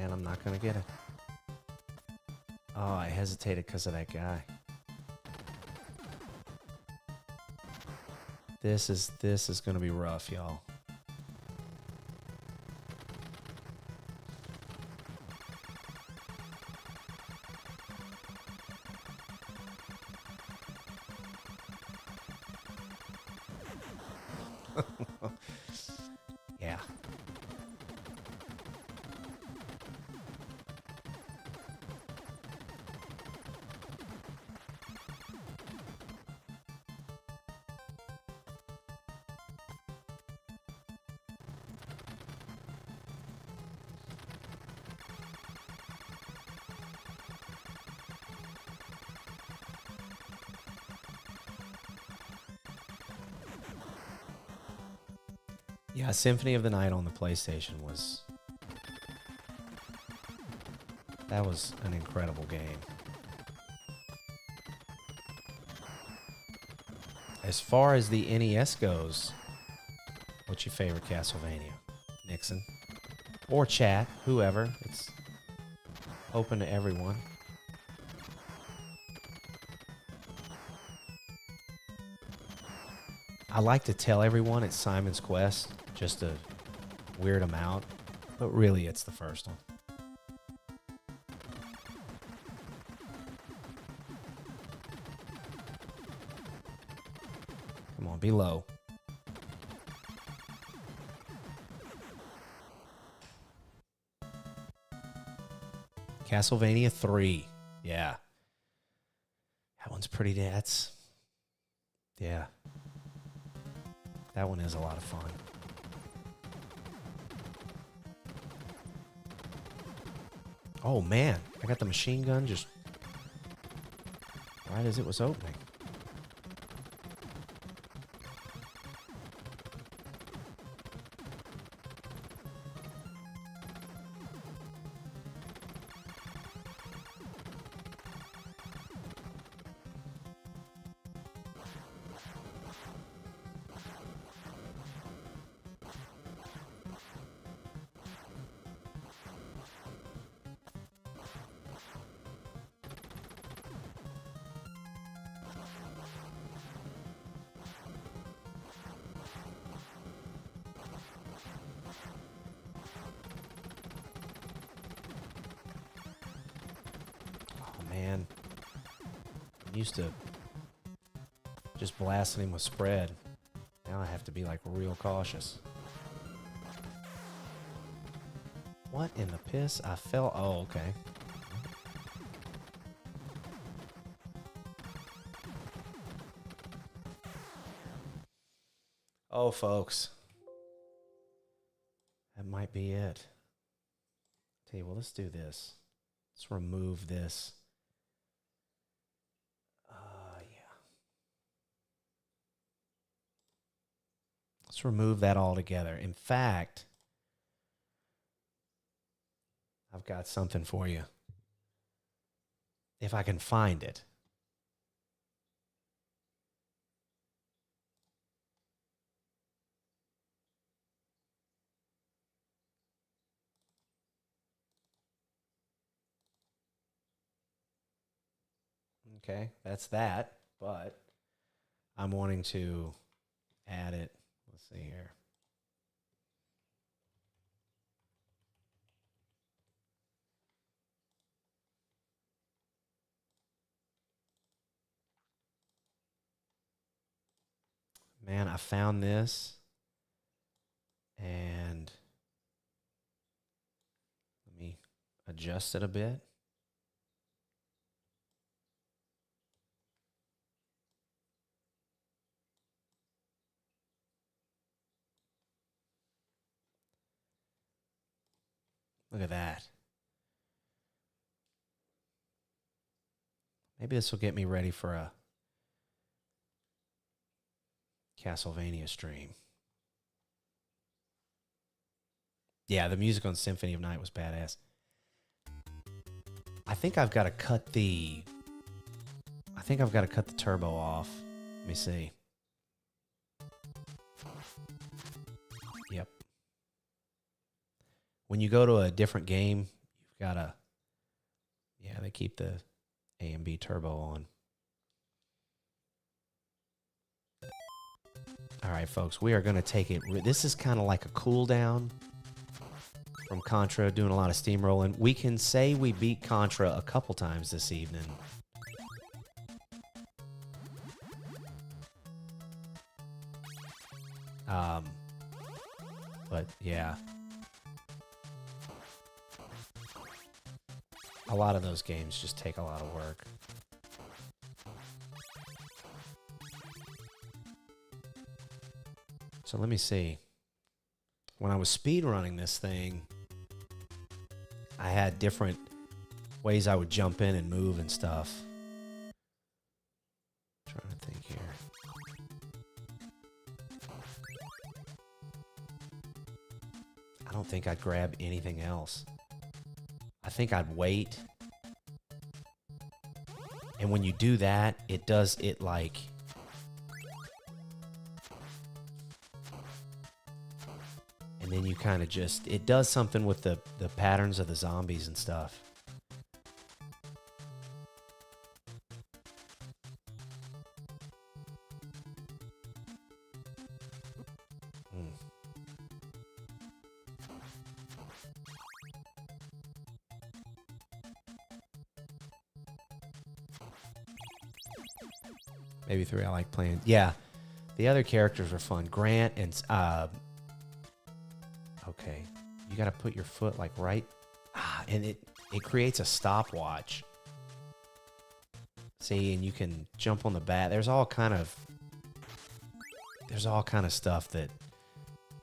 And I'm not gonna get it. Oh, I hesitated because of that guy. This is gonna be rough, y'all. Yeah. Yeah, Symphony of the Night on the PlayStation was... That was an incredible game. As far as the NES goes, what's your favorite Castlevania? Nixon. Or chat, whoever. It's open to everyone. I like to tell everyone it's Simon's Quest, just to weird them out, but really it's the first one. Come on, be low. Castlevania 3. Yeah. That one's pretty... That's... Yeah. That one is a lot of fun. Oh, man. I got the machine gun just right as it was opening. Man, I'm used to just blasting him with spread. Now I have to be like real cautious. What in the piss? I fell. Oh, okay. Oh, folks. That might be it. Tell you, well, let's do this. Let's remove this. Yeah. Let's remove that altogether. In fact, I've got something for you. If I can find it. Okay, that's that. But I'm wanting to add it. Let's see here. Man, I found this. And let me adjust it a bit. Look at that. Maybe this will get me ready for a Castlevania stream. Yeah, the music on Symphony of Night was badass. I think I've got to cut the turbo off. Let me see. Yep. When you go to a different game, you've got to, yeah, they keep the A and B turbo on. All right, folks, we are going to take it. This is kind of like a cool down from Contra, doing a lot of steamrolling. We can say we beat Contra a couple times this evening. But yeah, a lot of those games just take a lot of work. So let me see. When I was speedrunning this thing, I had different ways I would jump in and move and stuff. I'm trying to think here. I don't think I'd grab anything else. I think I'd wait. And when you do that, it does it like... And then you kind of just... It does something with the patterns of the zombies and stuff. Maybe 3 I like playing. Yeah, the other characters are fun. Grant and... okay, you got to put your foot like right... and it creates a stopwatch. See, and you can jump on the bat. There's all kind of stuff that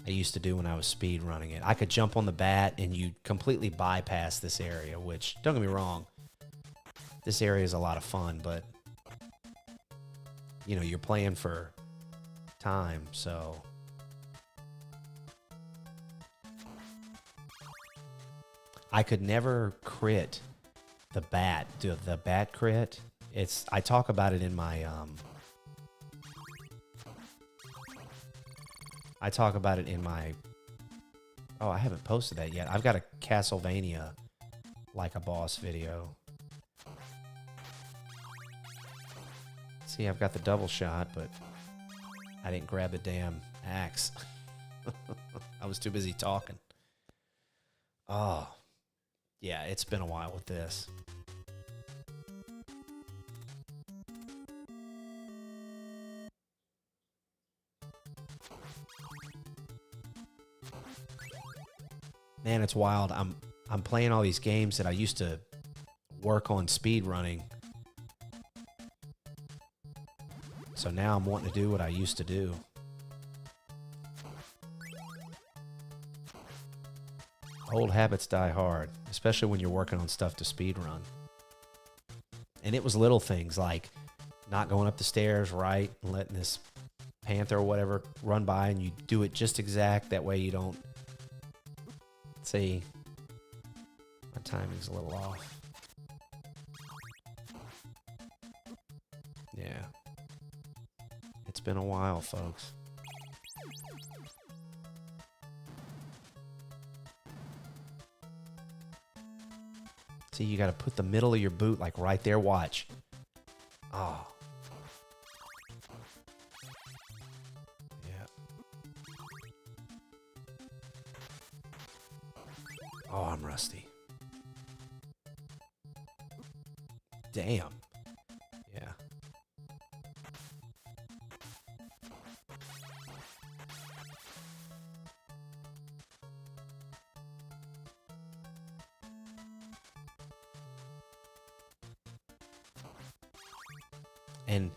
I used to do when I was speed running it. I could jump on the bat and you completely bypass this area, which, don't get me wrong, this area is a lot of fun, but you know, you're playing for time, so. I could never crit the bat, do the bat crit. I talk about it in my, oh, I haven't posted that yet. I've got a Castlevania like a boss video. See, I've got the double shot, but I didn't grab the damn axe. I was too busy talking. Oh, yeah, it's been a while with this. Man, it's wild. I'm playing all these games that I used to work on speed running. So now I'm wanting to do what I used to do. Old habits die hard, especially when you're working on stuff to speed run. And it was little things like not going up the stairs right and letting this panther or whatever run by, and you do it just exact. That way you don't... See, my timing's a little off. Yeah. It's been a while, folks. See, you got to put the middle of your boot like right there. Watch. Oh. Yeah. Oh, I'm rusty. Damn. Yeah. And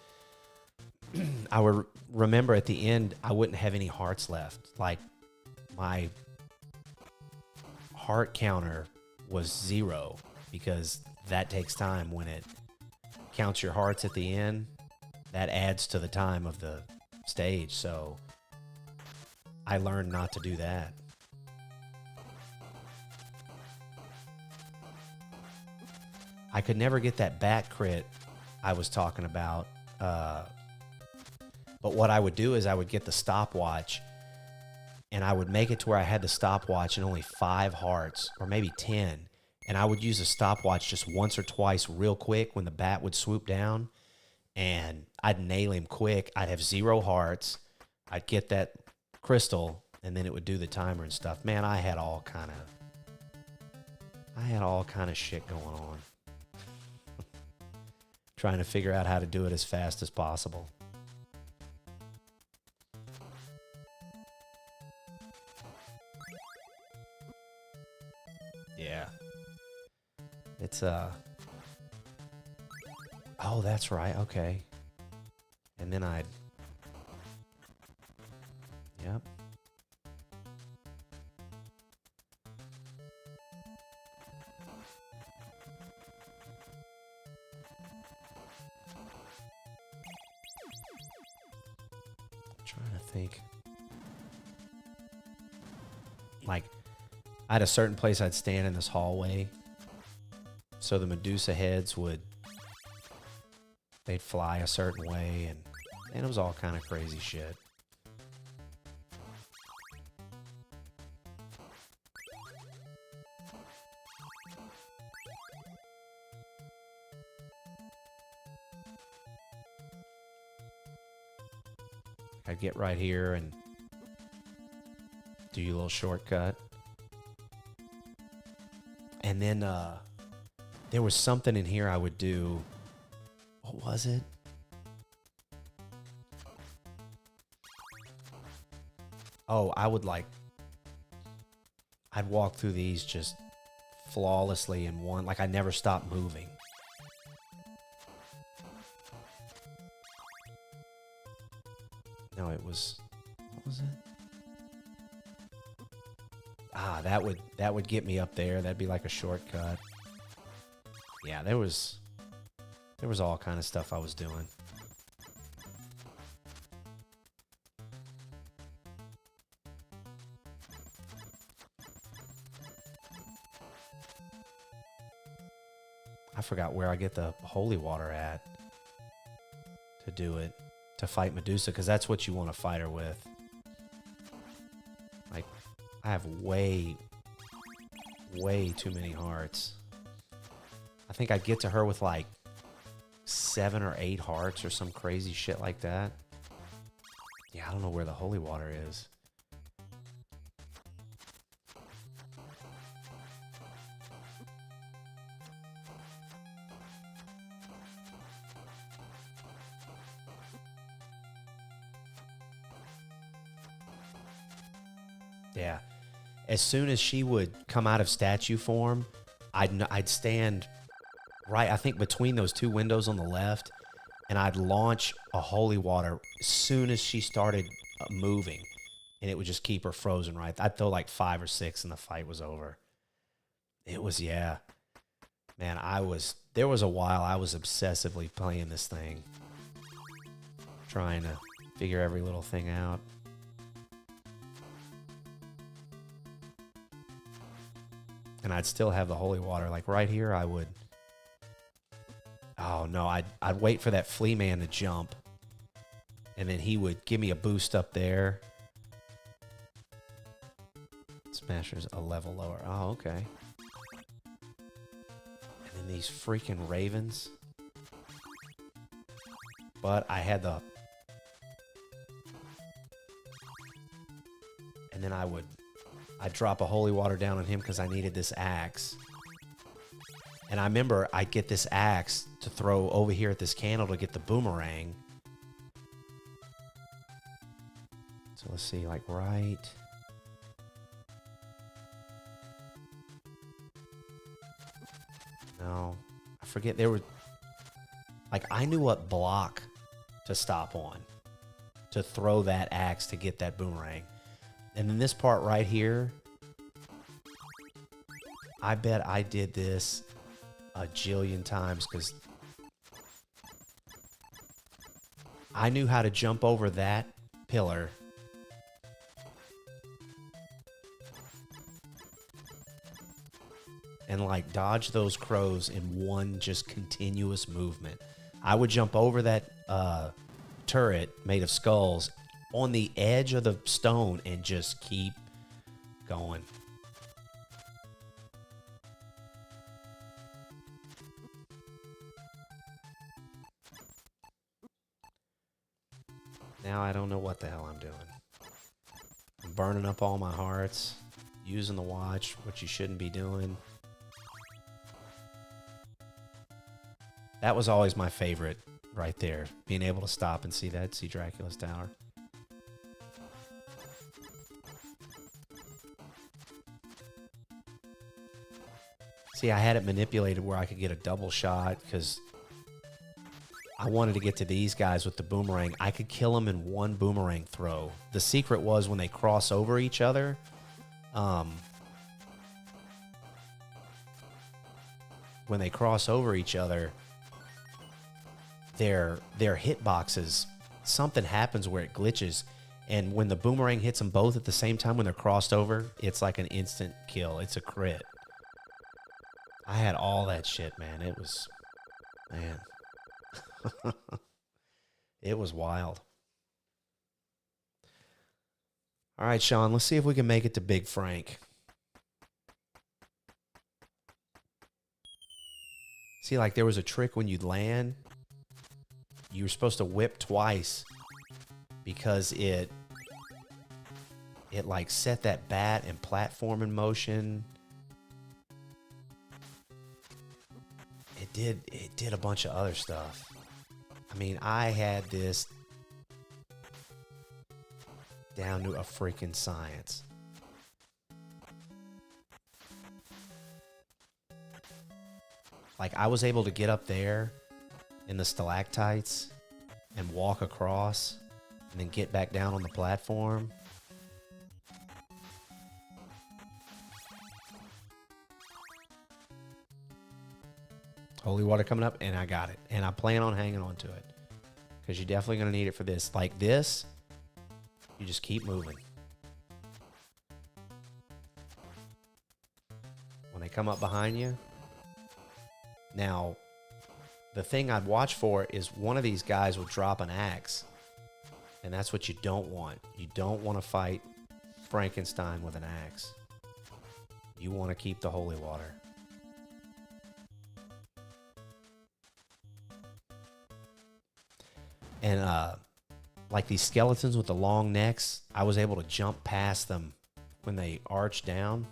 I would remember at the end, I wouldn't have any hearts left. Like, my heart counter was 0 because that takes time when it counts your hearts at the end. That adds to the time of the stage. So I learned not to do that. I could never get that back crit I was talking about. But what I would do is I would get the stopwatch and I would make it to where I had the stopwatch and only 5 hearts or maybe 10. And I would use a stopwatch just once or twice real quick when the bat would swoop down, and I'd nail him quick. I'd have 0 hearts. I'd get that crystal, and then it would do the timer and stuff. Man, I had all kind of shit going on. Trying to figure out how to do it as fast as possible. Yeah. It's, oh, that's right. Okay. And then I'd, yep. I'm trying to think. Like, I had a certain place I'd stand in this hallway, so the Medusa heads they'd fly a certain way, and it was all kind of crazy shit. I'd get right here and do your little shortcut. And then there was something in here I would do. What was it? Oh, I'd walk through these just flawlessly in one. Like, I never stopped moving. No, it was, what was it? Ah, that would get me up there. That'd be like a shortcut. Yeah, there was all kind of stuff I was doing. I forgot where I get the holy water at to do it, to fight Medusa, because that's what you want to fight her with. Like, I have way too many hearts. I think I'd get to her with like 7 or 8 hearts or some crazy shit like that. Yeah, I don't know where the holy water is. Yeah. As soon as she would come out of statue form, I'd stand right, I think, between those 2 windows on the left, and I'd launch a holy water as soon as she started moving, and it would just keep her frozen right. I'd throw like 5 or 6 and the fight was over. It was, yeah. Man, there was a while I was obsessively playing this thing, trying to figure every little thing out. And I'd still have the holy water. Like right here, I would... Oh, no, I'd wait for that flea man to jump. And then he would give me a boost up there. Smasher's a level lower. Oh, okay. And then these freaking ravens. But I had the... And then I'd drop a holy water down on him because I needed this axe. And I remember I'd get this axe to throw over here at this candle to get the boomerang. So let's see, like right... No, I forget. There were... Like, I knew what block to stop on to throw that axe to get that boomerang. And then this part right here, I bet I did this a jillion times because I knew how to jump over that pillar and like dodge those crows in one just continuous movement. I would jump over that turret made of skulls on the edge of the stone and just keep going. Now I don't know what the hell I'm doing. I'm burning up all my hearts, using the watch, what you shouldn't be doing. That was always my favorite right there, being able to stop and see that, see Dracula's Tower. See, I had it manipulated where I could get a double shot because I wanted to get to these guys with the boomerang. I could kill them in one boomerang throw. The secret was when they cross over each other, their hitboxes, something happens where it glitches, and when the boomerang hits them both at the same time when they're crossed over, it's like an instant kill. It's a crit. I had all that shit, man. It was, man. It was wild. All right, Sean, let's see if we can make it to Big Frank. See, like there was a trick when you'd land. You were supposed to whip twice because it like set that bat and platform in motion. It did a bunch of other stuff. I mean, I had this down to a freaking science. Like I was able to get up there in the stalactites and walk across and then get back down on the platform. Holy water coming up, and I got it. And I plan on hanging on to it because you're definitely going to need it for this. Like this, you just keep moving. When they come up behind you. Now, the thing I'd watch for is one of these guys will drop an axe. And that's what you don't want. You don't want to fight Frankenstein with an axe. You want to keep the holy water. And like these skeletons with the long necks, I was able to jump past them when they arch down.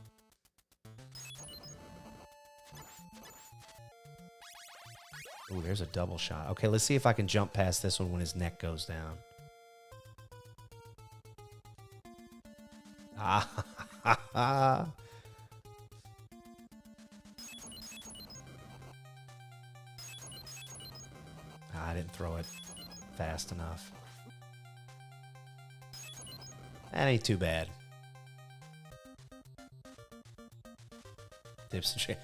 Ooh, there's a double shot. Okay, let's see if I can jump past this one when his neck goes down. Ah, I didn't throw it fast enough. That ain't too bad. Dips and shit.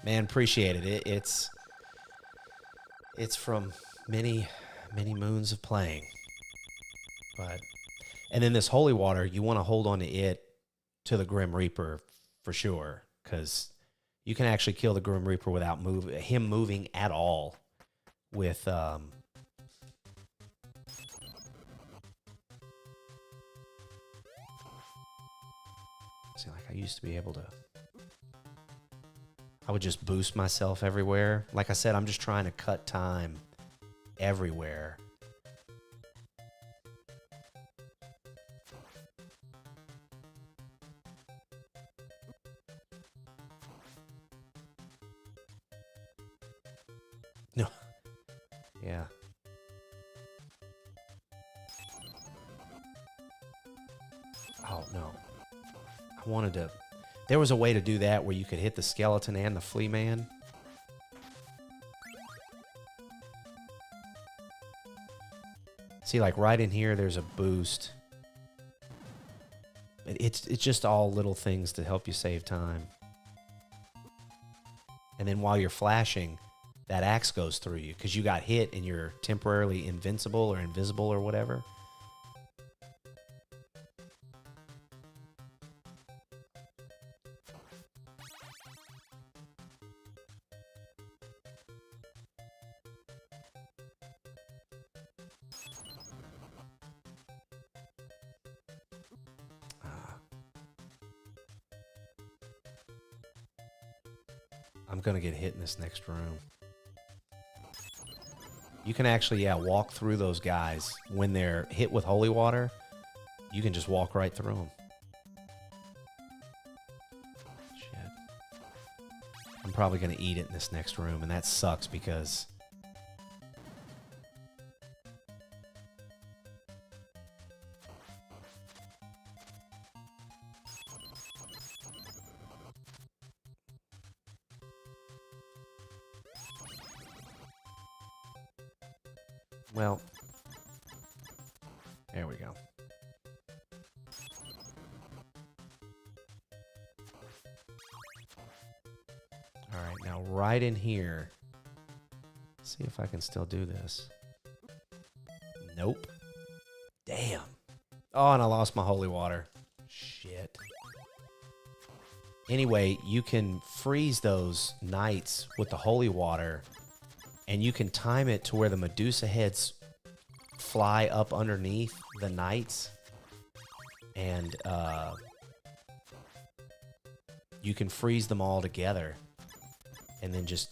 Man, appreciate it. It's from many moons of playing. But and then this holy water, you want to hold on to it to the Grim Reaper for sure, because you can actually kill the Grim Reaper without him moving at all. With see, like I used to be able to. I would just boost myself everywhere. Like I said, I'm just trying to cut time everywhere. Yeah. Oh, no. I wanted to... There was a way to do that where you could hit the skeleton and the flea man. See, like right in here, there's a boost. It's just all little things to help you save time. And then while you're flashing, that axe goes through you because you got hit and you're temporarily invincible or invisible or whatever. I'm going to get hit in this next room. You can actually, yeah, walk through those guys. When they're hit with holy water, you can just walk right through them. Shit. I'm probably going to eat it in this next room, and that sucks because... Well, there we go. All right, now right in here. See if I can still do this. Nope. Damn. Oh, and I lost my holy water. Shit. Anyway, you can freeze those knights with the holy water. And you can time it to where the Medusa heads fly up underneath the knights. And you can freeze them all together. And then just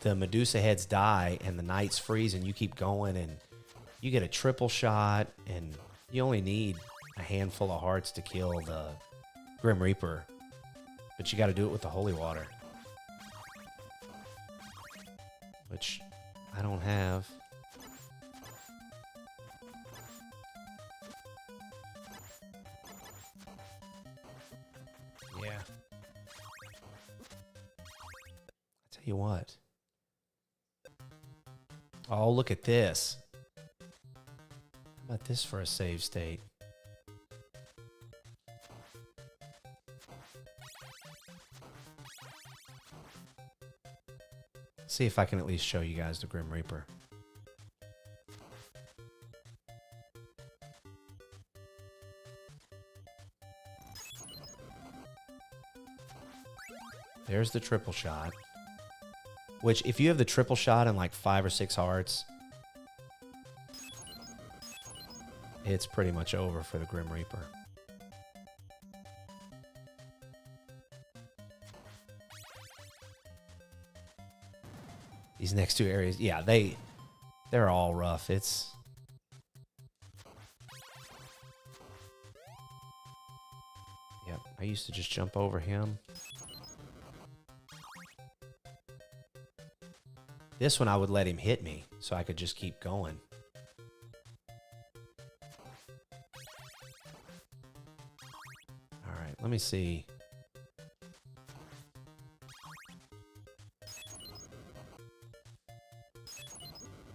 the Medusa heads die and the knights freeze and you keep going. And you get a triple shot. And you only need a handful of hearts to kill the Grim Reaper. But you got to do it with the holy water. Which I don't have. Yeah. I tell you what. Oh, look at this. How about this for a save state? See if I can at least show you guys the Grim Reaper. There's the triple shot. Which, if you have the triple shot and like 5 or 6 hearts, it's pretty much over for the Grim Reaper. These next two areas, yeah, they're all rough. It's... Yep, I used to just jump over him. This one I would let him hit me, so I could just keep going. Alright, let me see.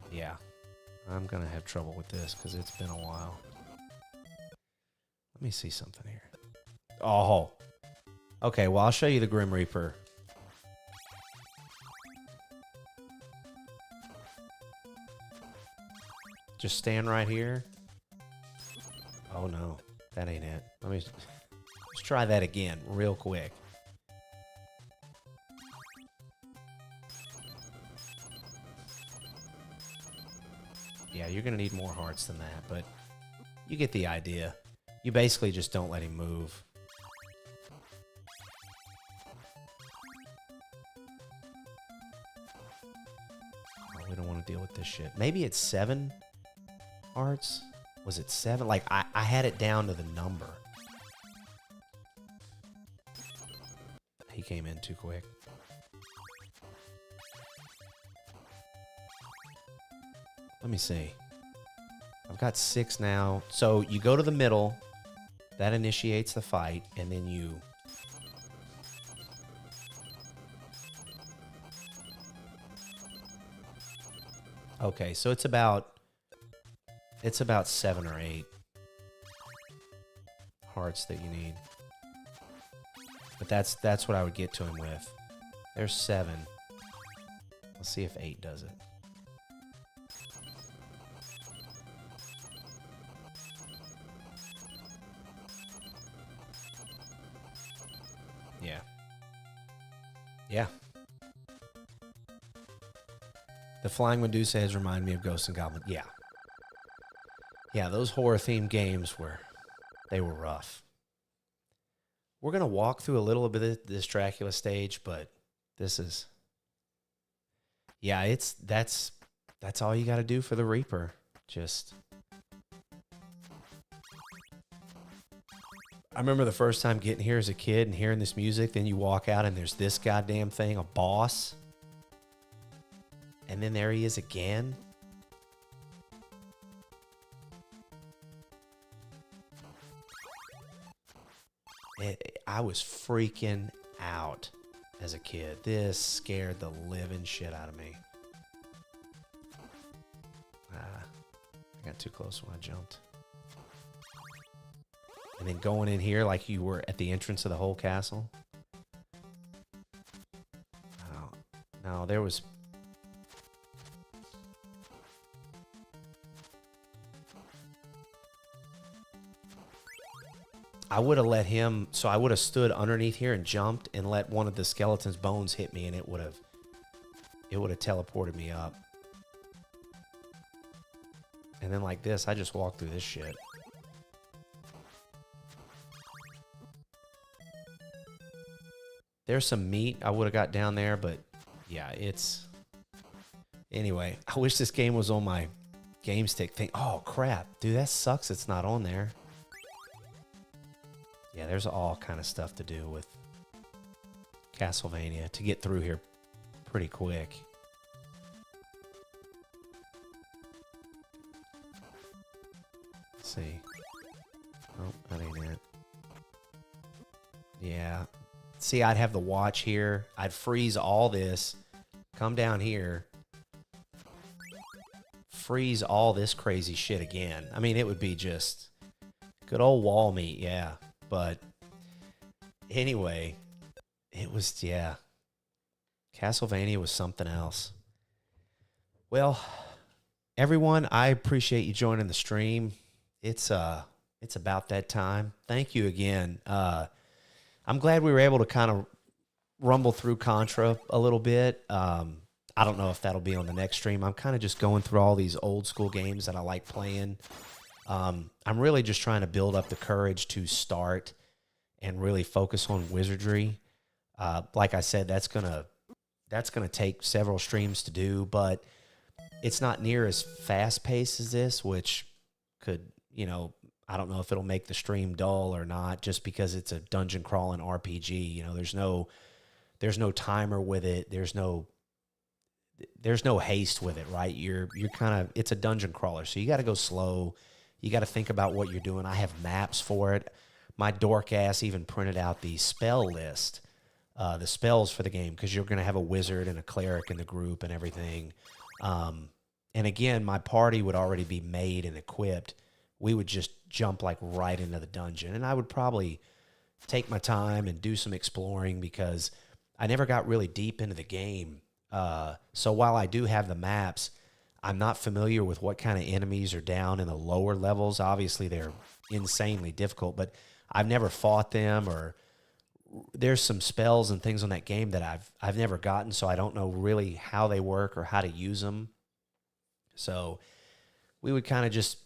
Yeah, I'm gonna have trouble with this because it's been a while. Let me see something here. Oh, okay. Well, I'll show you the Grim Reaper. Just stand right here. Oh no, that ain't it. Let's try that again, real quick. Yeah, you're going to need more hearts than that, but you get the idea. You basically just don't let him move. Oh, we don't want to deal with this shit. Maybe it's 7 hearts? Was it 7? Like, I had it down to the number. He came in too quick. Let me see. I've got 6 now. So you go to the middle. That initiates the fight. And then you... Okay, so it's about 7 or 8 hearts that you need. But that's what I would get to him with. There's 7. Let's see if 8 does it. Yeah. Yeah. The Flying Medusa has reminded me of Ghosts and Goblins. Yeah. Yeah, those horror-themed games were rough. We're going to walk through a little bit of this Dracula stage, but this is... Yeah, that's all you got to do for the Reaper. Just... I remember the first time getting here as a kid and hearing this music, then you walk out and there's this goddamn thing, a boss. And then there he is again. I was freaking out as a kid. This scared the living shit out of me. I got too close when I jumped. And then going in here like you were at the entrance of the whole castle. Oh, no, there was... I would have let him, so I would have stood underneath here and jumped and let one of the skeleton's bones hit me, and it would have teleported me up. And then like this, I just walked through this shit. There's some meat I would have got down there, but yeah, it's... Anyway, I wish this game was on my game stick thing. Oh, crap. Dude, that sucks it's not on there. Yeah, there's all kind of stuff to do with Castlevania to get through here pretty quick. Let's see. Oh, that ain't it. Yeah. See, I'd have the watch here. I'd freeze all this. Come down here. Freeze all this crazy shit again. I mean, it would be just good old wall meat, yeah. But anyway, it was, yeah. Castlevania was something else. Well, everyone, I appreciate you joining the stream. It's about that time. Thank you again. I'm glad we were able to kind of rumble through Contra a little bit. I don't know if that'll be on the next stream. I'm kind of just going through all these old school games that I like playing. I'm really just trying to build up the courage to start and really focus on wizardry. Like I said, that's gonna take several streams to do, but it's not near as fast paced as this, which could, you know, I don't know if it'll make the stream dull or not, just because it's a dungeon crawling RPG. You know, there's no timer with it. There's no haste with it, right? You're kind of, it's a dungeon crawler, so you got to go slow. You got to think about what you're doing. I have maps for it. My dork ass even printed out the spell list, the spells for the game, because you're going to have a wizard and a cleric in the group and everything. And again, my party would already be made and equipped. We would just jump like right into the dungeon, and I would probably take my time and do some exploring because I never got really deep into the game. So while I do have the maps, I'm not familiar with what kind of enemies are down in the lower levels. Obviously, they're insanely difficult, but I've never fought them, or there's some spells and things on that game that I've never gotten, so I don't know really how they work or how to use them. So we would kind of just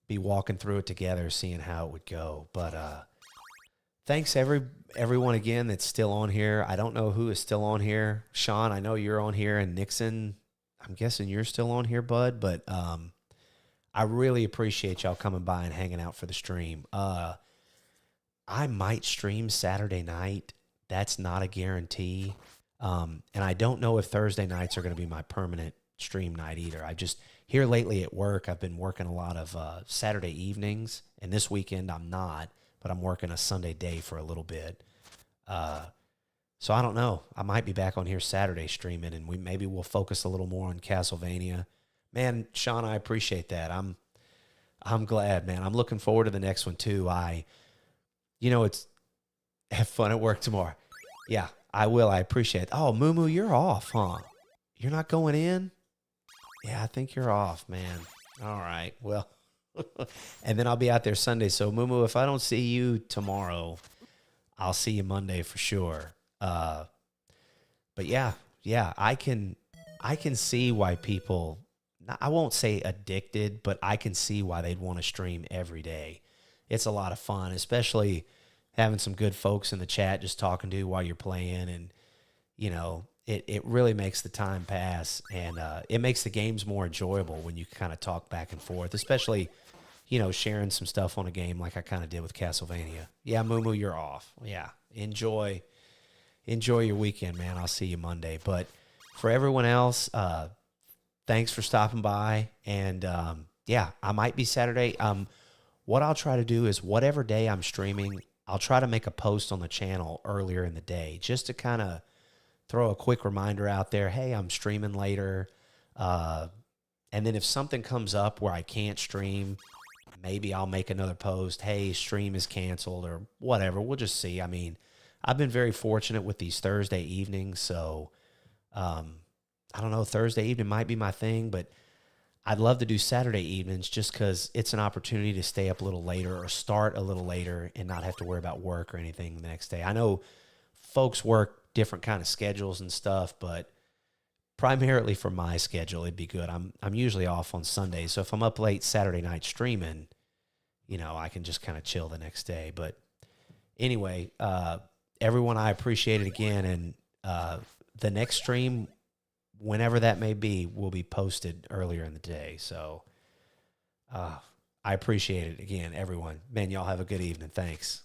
be walking through it together, seeing how it would go. But thanks everyone again that's still on here. I don't know who is still on here. Sean, I know you're on here, and Nixon, I'm guessing you're still on here, bud. But I really appreciate y'all coming by and hanging out for the stream. I might stream Saturday night. That's not a guarantee. And I don't know if Thursday nights are going to be my permanent stream night either. here lately at work, I've been working a lot of Saturday evenings, and this weekend I'm not, but I'm working a Sunday day for a little bit. So I don't know. I might be back on here Saturday streaming, and maybe we'll focus a little more on Castlevania. Man, Sean, I appreciate that. I'm glad, man. I'm looking forward to the next one too. It's have fun at work tomorrow. Yeah, I will. I appreciate it. Oh, Moo Moo, you're off, huh? You're not going in? Yeah, I think you're off, man. All right. Well, and then I'll be out there Sunday. So Moo Moo, if I don't see you tomorrow, I'll see you Monday for sure. But yeah, I can see why people, I won't say addicted, but I can see why they'd want to stream every day. It's a lot of fun, especially having some good folks in the chat just talking to you while you're playing. And, it really makes the time pass, and it makes the games more enjoyable when you kind of talk back and forth, especially, sharing some stuff on a game like I kind of did with Castlevania. Yeah, Moo Moo, you're off. Yeah, enjoy your weekend, man. I'll see you Monday. But for everyone else, thanks for stopping by. And, I might be Saturday. What I'll try to do is whatever day I'm streaming, I'll try to make a post on the channel earlier in the day just to kind of throw a quick reminder out there. Hey, I'm streaming later. And then if something comes up where I can't stream, maybe I'll make another post. Hey, stream is canceled or whatever. We'll just see. I mean, I've been very fortunate with these Thursday evenings. So, I don't know, Thursday evening might be my thing, but I'd love to do Saturday evenings just because it's an opportunity to stay up a little later or start a little later and not have to worry about work or anything the next day. I know folks work different kind of schedules and stuff, but primarily for my schedule, it'd be good. I'm usually off on Sundays, so if I'm up late Saturday night streaming, I can just kind of chill the next day. But anyway, everyone, I appreciate it again, and the next stream, whenever that may be, will be posted earlier in the day. So I appreciate it again, everyone. Man, y'all have a good evening. Thanks.